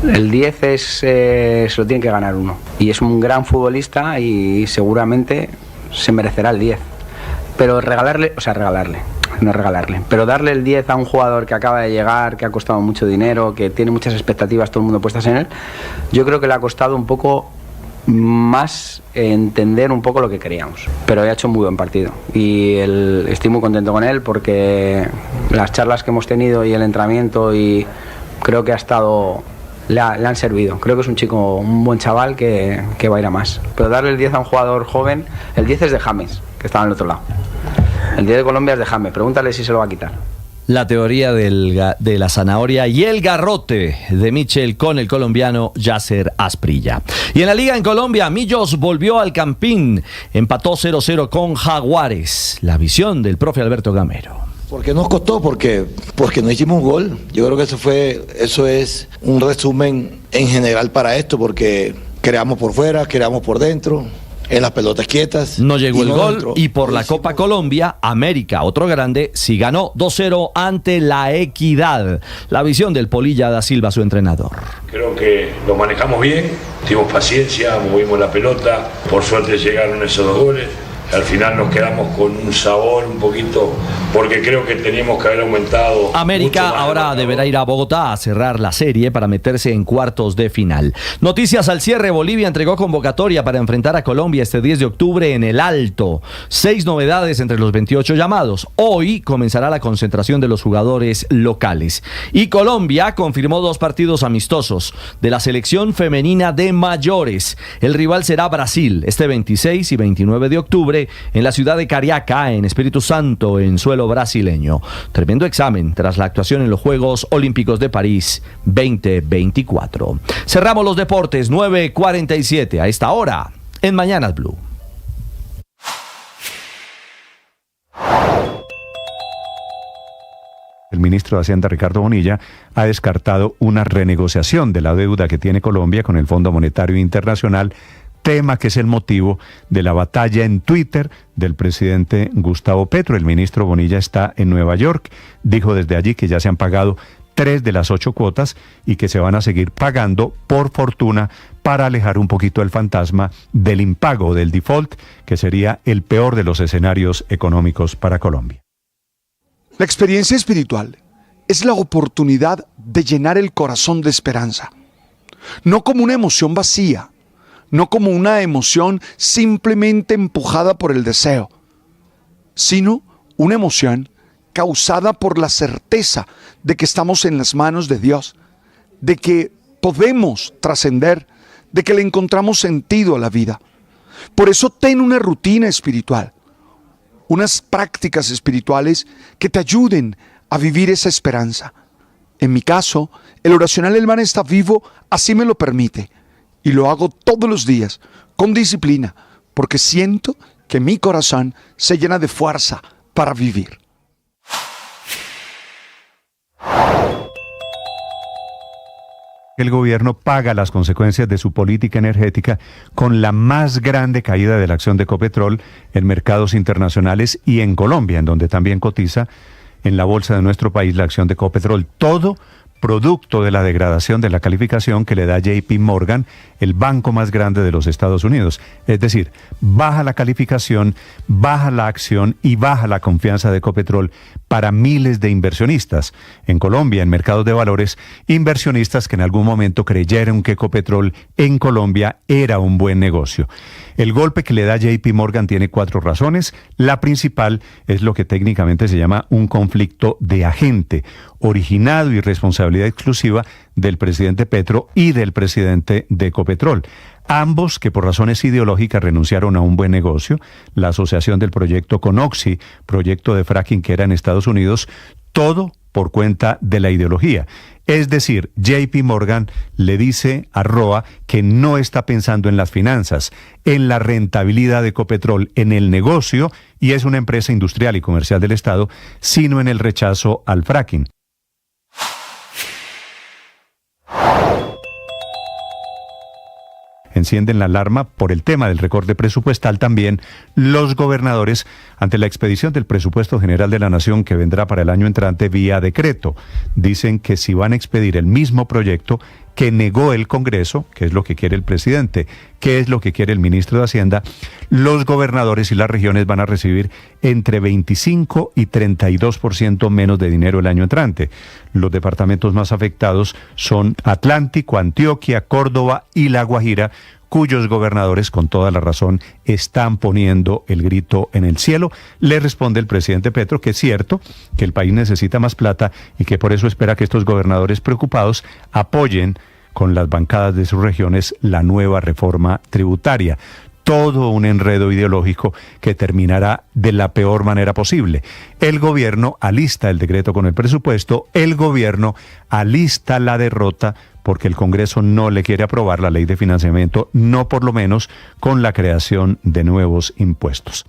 El 10 se lo tiene que ganar uno. Y es un gran futbolista y seguramente se merecerá el 10. Pero pero darle el 10 a un jugador que acaba de llegar, que ha costado mucho dinero, que tiene muchas expectativas, todo el mundo puestas en él, yo creo que le ha costado un poco más entender un poco lo que queríamos, pero ha hecho un muy buen partido y estoy muy contento con él porque las charlas que hemos tenido y el entrenamiento, y creo que le han servido. Creo que es un buen chaval que va a ir a más, pero darle el 10 a un jugador joven, el 10 es de James, que estaba en el otro lado, el 10 de Colombia es de James, pregúntale si se lo va a quitar. La teoría de la zanahoria y el garrote de Michel con el colombiano Yasser Asprilla. Y en la Liga en Colombia, Millos volvió al Campín, empató 0-0 con Jaguares. La visión del profe Alberto Gamero. ¿Por qué nos costó? Porque no hicimos gol. Yo creo que eso es un resumen en general para esto, porque creamos por fuera, creamos por dentro. En las pelotas quietas. No llegó el gol entró. Y por la Copa Colombia, América, otro grande, sí ganó 2-0 ante la Equidad. La visión del Polilla da Silva, su entrenador. Creo que lo manejamos bien, tuvimos paciencia, movimos la pelota, por suerte llegaron esos 2 goles. Al final nos quedamos con un sabor un poquito, porque creo que teníamos que haber aumentado. América ahora deberá ir a Bogotá a cerrar la serie para meterse en cuartos de final. Noticias al cierre: Bolivia entregó convocatoria para enfrentar a Colombia este 10 de octubre en el Alto. 6 novedades entre los 28 llamados. Hoy comenzará la concentración de los jugadores locales. Y Colombia confirmó 2 partidos amistosos de la selección femenina de mayores. El rival será Brasil este 26 y 29 de octubre en la ciudad de Cariaca, en Espíritu Santo, en suelo brasileño. Tremendo examen tras la actuación en los Juegos Olímpicos de París 2024. Cerramos los deportes, 9:47 a esta hora en Mañanas Blue. El ministro de Hacienda, Ricardo Bonilla, ha descartado una renegociación de la deuda que tiene Colombia con el Fondo Monetario Internacional, tema que es el motivo de la batalla en Twitter del presidente Gustavo Petro. El ministro Bonilla está en Nueva York, dijo desde allí que ya se han pagado 3 de las 8 cuotas y que se van a seguir pagando por fortuna para alejar un poquito el fantasma del impago, del default, que sería el peor de los escenarios económicos para Colombia. La experiencia espiritual es la oportunidad de llenar el corazón de esperanza, no como una emoción vacía, no como una emoción simplemente empujada por el deseo, sino una emoción causada por la certeza de que estamos en las manos de Dios, de que podemos trascender, de que le encontramos sentido a la vida. Por eso ten una rutina espiritual, unas prácticas espirituales que te ayuden a vivir esa esperanza. En mi caso, el oracional El Man está vivo, así me lo permite. Y lo hago todos los días, con disciplina, porque siento que mi corazón se llena de fuerza para vivir. El gobierno paga las consecuencias de su política energética con la más grande caída de la acción de Ecopetrol en mercados internacionales y en Colombia, en donde también cotiza en la bolsa de nuestro país la acción de Ecopetrol. Todo producto de la degradación de la calificación que le da JP Morgan, el banco más grande de los Estados Unidos. Es decir, baja la calificación, baja la acción y baja la confianza de Ecopetrol para miles de inversionistas. En Colombia, en mercados de valores, inversionistas que en algún momento creyeron que Ecopetrol en Colombia era un buen negocio. El golpe que le da JP Morgan tiene 4 razones. La principal es lo que técnicamente se llama un conflicto de agente, originado y responsabilidad exclusiva del presidente Petro y del presidente de Ecopetrol. Ambos que por razones ideológicas renunciaron a un buen negocio, la asociación del proyecto con Oxy, proyecto de fracking que era en Estados Unidos, todo por cuenta de la ideología. Es decir, JP Morgan le dice a Roa que no está pensando en las finanzas, en la rentabilidad de Ecopetrol, en el negocio, y es una empresa industrial y comercial del Estado, sino en el rechazo al fracking. Encienden la alarma por el tema del recorte presupuestal también los gobernadores ante la expedición del presupuesto general de la Nación que vendrá para el año entrante vía decreto. Dicen que si van a expedir el mismo proyecto que negó el Congreso, que es lo que quiere el presidente, que es lo que quiere el ministro de Hacienda, los gobernadores y las regiones van a recibir entre 25 y 32% menos de dinero el año entrante. Los departamentos más afectados son Atlántico, Antioquia, Córdoba y La Guajira, cuyos gobernadores, con toda la razón, están poniendo el grito en el cielo. Le responde el presidente Petro que es cierto que el país necesita más plata y que por eso espera que estos gobernadores preocupados apoyen con las bancadas de sus regiones la nueva reforma tributaria. Todo un enredo ideológico que terminará de la peor manera posible. El gobierno alista el decreto con el presupuesto, el gobierno alista la derrota porque el Congreso no le quiere aprobar la ley de financiamiento, no por lo menos con la creación de nuevos impuestos.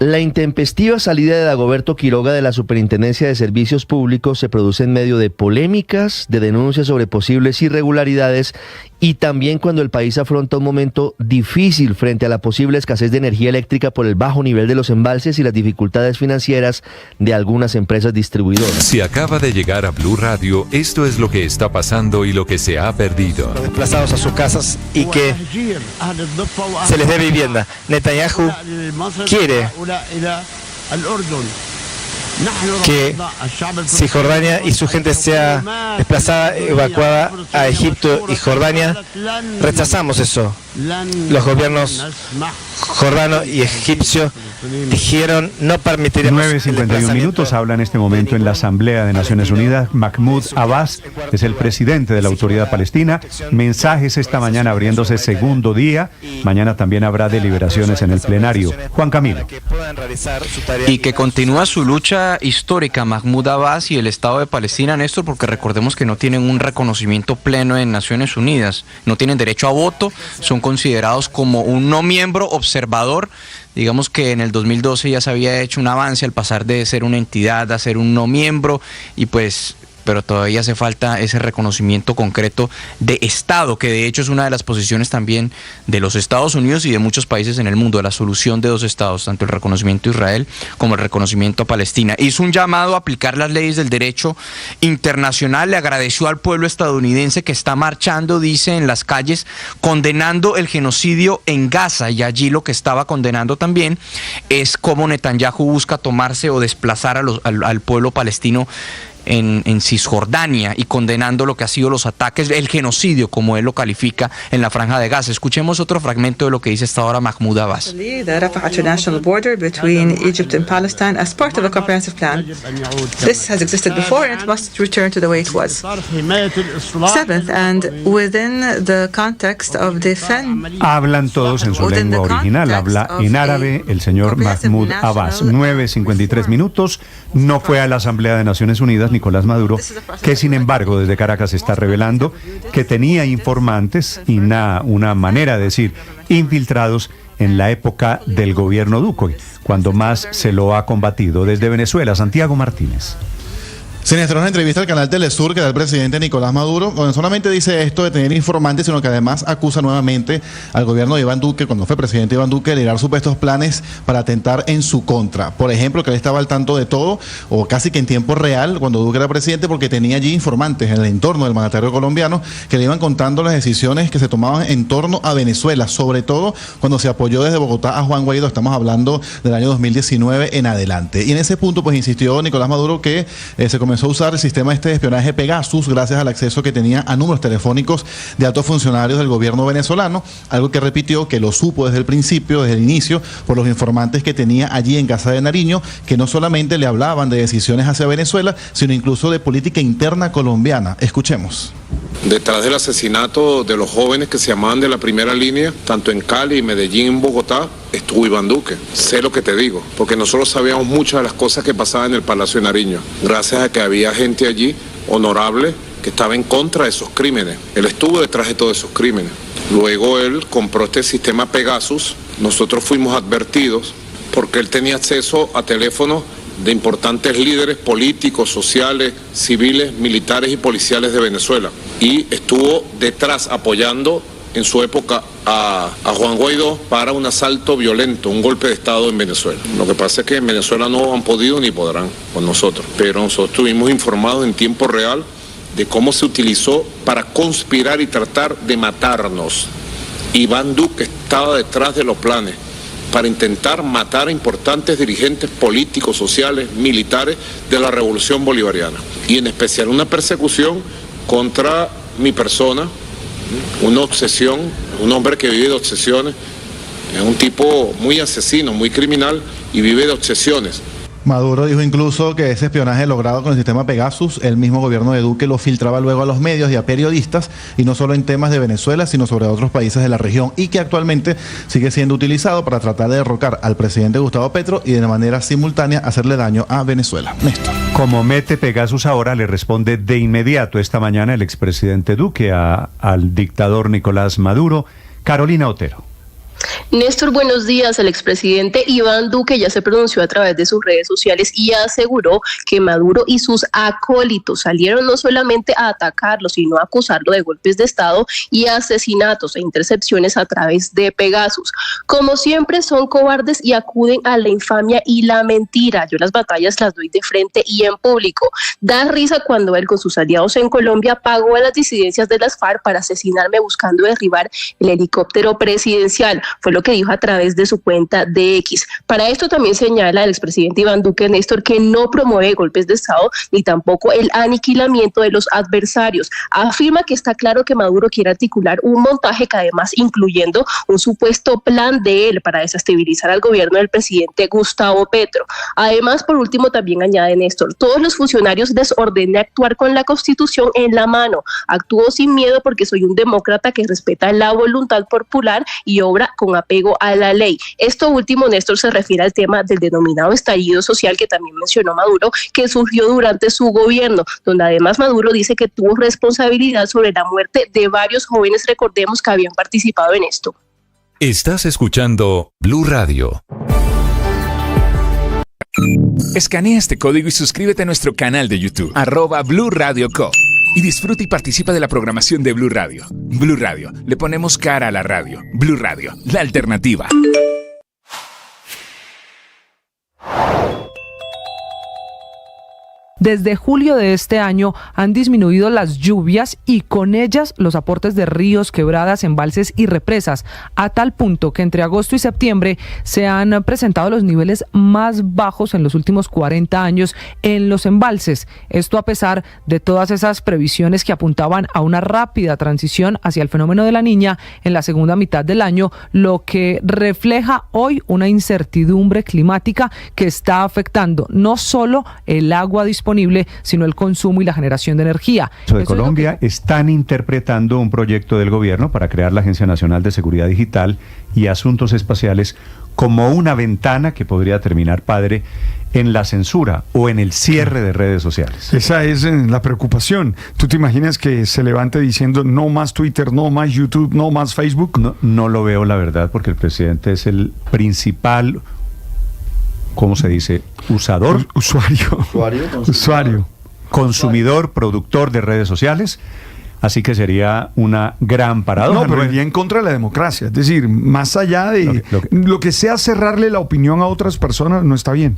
La intempestiva salida de Dagoberto Quiroga de la Superintendencia de Servicios Públicos se produce en medio de polémicas, de denuncias sobre posibles irregularidades y también cuando el país afronta un momento difícil frente a la posible escasez de energía eléctrica por el bajo nivel de los embalses y las dificultades financieras de algunas empresas distribuidoras. Si acaba de llegar a Blue Radio, esto es lo que está pasando y lo que se ha perdido. Desplazados a sus casas y que se les dé vivienda. Netanyahu quiere que Cisjordania y su gente sea desplazada, evacuada a Egipto y Jordania. Rechazamos eso. Los gobiernos jordano y egipcio dijeron no permitiremos. 9:51 minutos. Habla en este momento en la Asamblea de Naciones Unidas Mahmoud Abbas, es el presidente de la Autoridad Palestina. Mensajes esta mañana abriéndose segundo día. Mañana también habrá deliberaciones en el plenario. Juan Camilo. Y que continúa su lucha histórica Mahmoud Abbas y el Estado de Palestina, Néstor, porque recordemos que no tienen un reconocimiento pleno en Naciones Unidas, no tienen derecho a voto, son considerados como un no miembro observador. Digamos que en el 2012 ya se había hecho un avance al pasar de ser una entidad a ser un no miembro y pero todavía hace falta ese reconocimiento concreto de Estado, que de hecho es una de las posiciones también de los Estados Unidos y de muchos países en el mundo, la solución de dos estados, tanto el reconocimiento a Israel como el reconocimiento a Palestina. Hizo un llamado a aplicar las leyes del derecho internacional, le agradeció al pueblo estadounidense que está marchando, dice, en las calles, condenando el genocidio en Gaza, y allí lo que estaba condenando también es cómo Netanyahu busca tomarse o desplazar al pueblo palestino en Cisjordania y condenando lo que ha sido los ataques, el genocidio, como él lo califica, en la Franja de Gaza. Escuchemos otro fragmento de lo que dice hasta ahora Mahmoud Abbas. The Rafah international border between Egypt and Palestine as part of a comprehensive plan. This has existed before and it must return to the way it was. Seventh, and within the context of Hablan todos en su lengua original, habla en árabe el señor Mahmoud Abbas. 9:53 minutos, no fue a la Asamblea de Naciones Unidas Nicolás Maduro, que sin embargo desde Caracas está revelando que tenía informantes y una manera de decir infiltrados en la época del gobierno Duque, cuando más se lo ha combatido. Desde Venezuela, Santiago Martínez. Sí, Néstor, en una entrevista al canal Telesur que da el presidente Nicolás Maduro, donde solamente dice esto de tener informantes, sino que además acusa nuevamente al gobierno de Iván Duque, cuando fue presidente Iván Duque, de liderar supuestos planes para atentar en su contra. Por ejemplo, que él estaba al tanto de todo, o casi que en tiempo real, cuando Duque era presidente, porque tenía allí informantes en el entorno del mandatario colombiano que le iban contando las decisiones que se tomaban en torno a Venezuela, sobre todo cuando se apoyó desde Bogotá a Juan Guaidó. Estamos hablando del año 2019 en adelante. Y en ese punto, pues insistió Nicolás Maduro que se comenzó a usar el sistema de espionaje Pegasus gracias al acceso que tenía a números telefónicos de altos funcionarios del gobierno venezolano, algo que repitió que lo supo desde el principio, desde el inicio, por los informantes que tenía allí en Casa de Nariño, que no solamente le hablaban de decisiones hacia Venezuela, sino incluso de política interna colombiana. Escuchemos. Detrás del asesinato de los jóvenes que se llamaban de la primera línea, tanto en Cali, Medellín, en Bogotá, estuvo Iván Duque. Sé lo que te digo, porque nosotros sabíamos muchas de las cosas que pasaban en el Palacio de Nariño, gracias a que había gente allí honorable que estaba en contra de esos crímenes. Él estuvo detrás de todos esos crímenes. Luego él compró este sistema Pegasus. Nosotros fuimos advertidos porque él tenía acceso a teléfonos de importantes líderes políticos, sociales, civiles, militares y policiales de Venezuela. Y estuvo detrás apoyando en su época a Juan Guaidó para un asalto violento, un golpe de Estado en Venezuela. Lo que pasa es que en Venezuela no han podido ni podrán con nosotros, pero nosotros estuvimos informados en tiempo real de cómo se utilizó para conspirar y tratar de matarnos. Iván Duque estaba detrás de los planes para intentar matar a importantes dirigentes políticos, sociales, militares de la Revolución Bolivariana. Y en especial una persecución contra mi persona, una obsesión, un hombre que vive de obsesiones, es un tipo muy asesino, muy criminal y vive de obsesiones. Maduro dijo incluso que ese espionaje logrado con el sistema Pegasus, el mismo gobierno de Duque lo filtraba luego a los medios y a periodistas, y no solo en temas de Venezuela, sino sobre otros países de la región, y que actualmente sigue siendo utilizado para tratar de derrocar al presidente Gustavo Petro y de manera simultánea hacerle daño a Venezuela. Néstor. Como mete Pegasus ahora, le responde de inmediato esta mañana el expresidente Duque al dictador Nicolás Maduro. Carolina Otero. Néstor, buenos días. El expresidente Iván Duque ya se pronunció a través de sus redes sociales y aseguró que Maduro y sus acólitos salieron no solamente a atacarlo, sino a acusarlo de golpes de Estado y asesinatos e intercepciones a través de Pegasus. Como siempre, son cobardes y acuden a la infamia y la mentira. Yo las batallas las doy de frente y en público. Da risa cuando él, con sus aliados en Colombia, pagó a las disidencias de las FARC para asesinarme buscando derribar el helicóptero presidencial. Fue lo que dijo a través de su cuenta de X. Para esto también señala el expresidente Iván Duque, Néstor, que no promueve golpes de Estado ni tampoco el aniquilamiento de los adversarios. Afirma que está claro que Maduro quiere articular un montaje que además incluyendo un supuesto plan de él para desestabilizar al gobierno del presidente Gustavo Petro. Además, por último, también añade Néstor, todos los funcionarios les ordené actuar con la Constitución en la mano. Actúo sin miedo porque soy un demócrata que respeta la voluntad popular y obra con apego a la ley. Esto último, Néstor, se refiere al tema del denominado estallido social que también mencionó Maduro, que surgió durante su gobierno, donde además Maduro dice que tuvo responsabilidad sobre la muerte de varios jóvenes, recordemos, que habían participado en esto. Estás escuchando Blue Radio. Escanea este código y suscríbete a nuestro canal de YouTube, @Blue Radio Co. Y disfruta y participa de la programación de Blue Radio. Blue Radio, le ponemos cara a la radio. Blue Radio, la alternativa. Desde julio de este año han disminuido las lluvias y con ellas los aportes de ríos, quebradas, embalses y represas, a tal punto que entre agosto y septiembre se han presentado los niveles más bajos en los últimos 40 años en los embalses. Esto a pesar de todas esas previsiones que apuntaban a una rápida transición hacia el fenómeno de la Niña en la segunda mitad del año, lo que refleja hoy una incertidumbre climática que está afectando no solo el agua disponible, sino el consumo y la generación de energía. De Colombia están interpretando un proyecto del gobierno para crear la Agencia Nacional de Seguridad Digital y Asuntos Espaciales como una ventana que podría terminar, padre, en la censura o en el cierre de redes sociales. Esa es la preocupación. ¿Tú te imaginas que se levante diciendo no más Twitter, no más YouTube, no más Facebook? No lo veo, la verdad, porque el presidente es el principal, ¿cómo se dice? Usuario. consumidor, productor de redes sociales. Así que sería una gran paradoja. No, pero iría en contra de la democracia. Es decir, más allá de lo que sea cerrarle la opinión a otras personas, no está bien.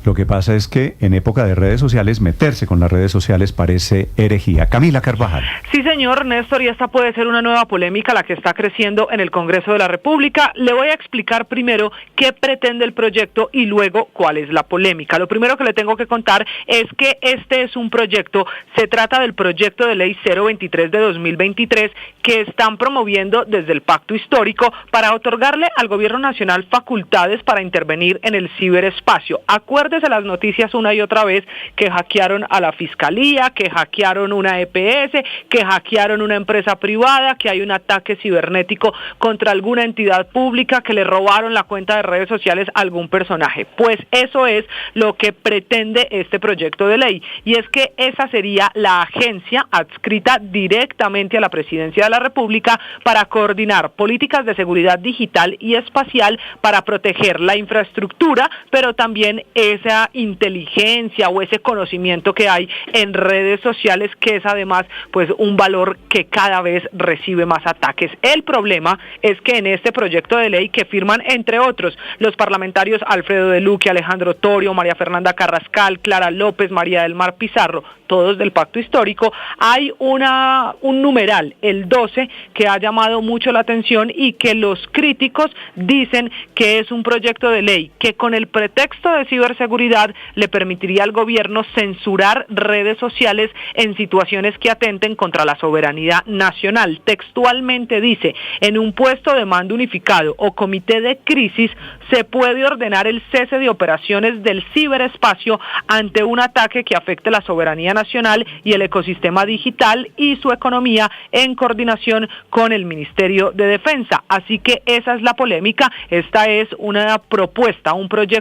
Lo que pasa es que en época de redes sociales, meterse con las redes sociales parece herejía. Camila Carvajal. Sí, señor Néstor, y esta puede ser una nueva polémica la que está creciendo en el Congreso de la República. Le voy a explicar primero qué pretende el proyecto y luego cuál es la polémica. Lo primero que le tengo que contar es que este es un proyecto, se trata del proyecto de ley 023 de 2023 que están promoviendo desde el Pacto Histórico para otorgarle al Gobierno Nacional facultades para intervenir en el ciberespacio. Acuérdese las noticias una y otra vez que hackearon a la Fiscalía, que hackearon una EPS, que hackearon una empresa privada, que hay un ataque cibernético contra alguna entidad pública, que le robaron la cuenta de redes sociales a algún personaje. Pues eso es lo que pretende este proyecto de ley, y es que esa sería la agencia adscrita directamente a la Presidencia de la República para coordinar políticas de seguridad digital y espacial para proteger la infraestructura, pero también esa inteligencia o ese conocimiento que hay en redes sociales, que es además pues un valor que cada vez recibe más ataques. El problema es que en este proyecto de ley que firman entre otros los parlamentarios Alfredo de Luque, Alejandro Torio, María Fernanda Carrascal, Clara López, María del Mar Pizarro, todos del Pacto Histórico, hay un numeral, el 12, que ha llamado mucho la atención y que los críticos dicen que es un proyecto de ley que con el pretexto de ciberseguridad le permitiría al gobierno censurar redes sociales en situaciones que atenten contra la soberanía nacional. Textualmente dice, en un puesto de mando unificado o comité de crisis se puede ordenar el cese de operaciones del ciberespacio ante un ataque que afecte la soberanía nacional y el ecosistema digital y su economía en coordinación con el Ministerio de Defensa. Así que esa es la polémica. Esta es una propuesta, un proyecto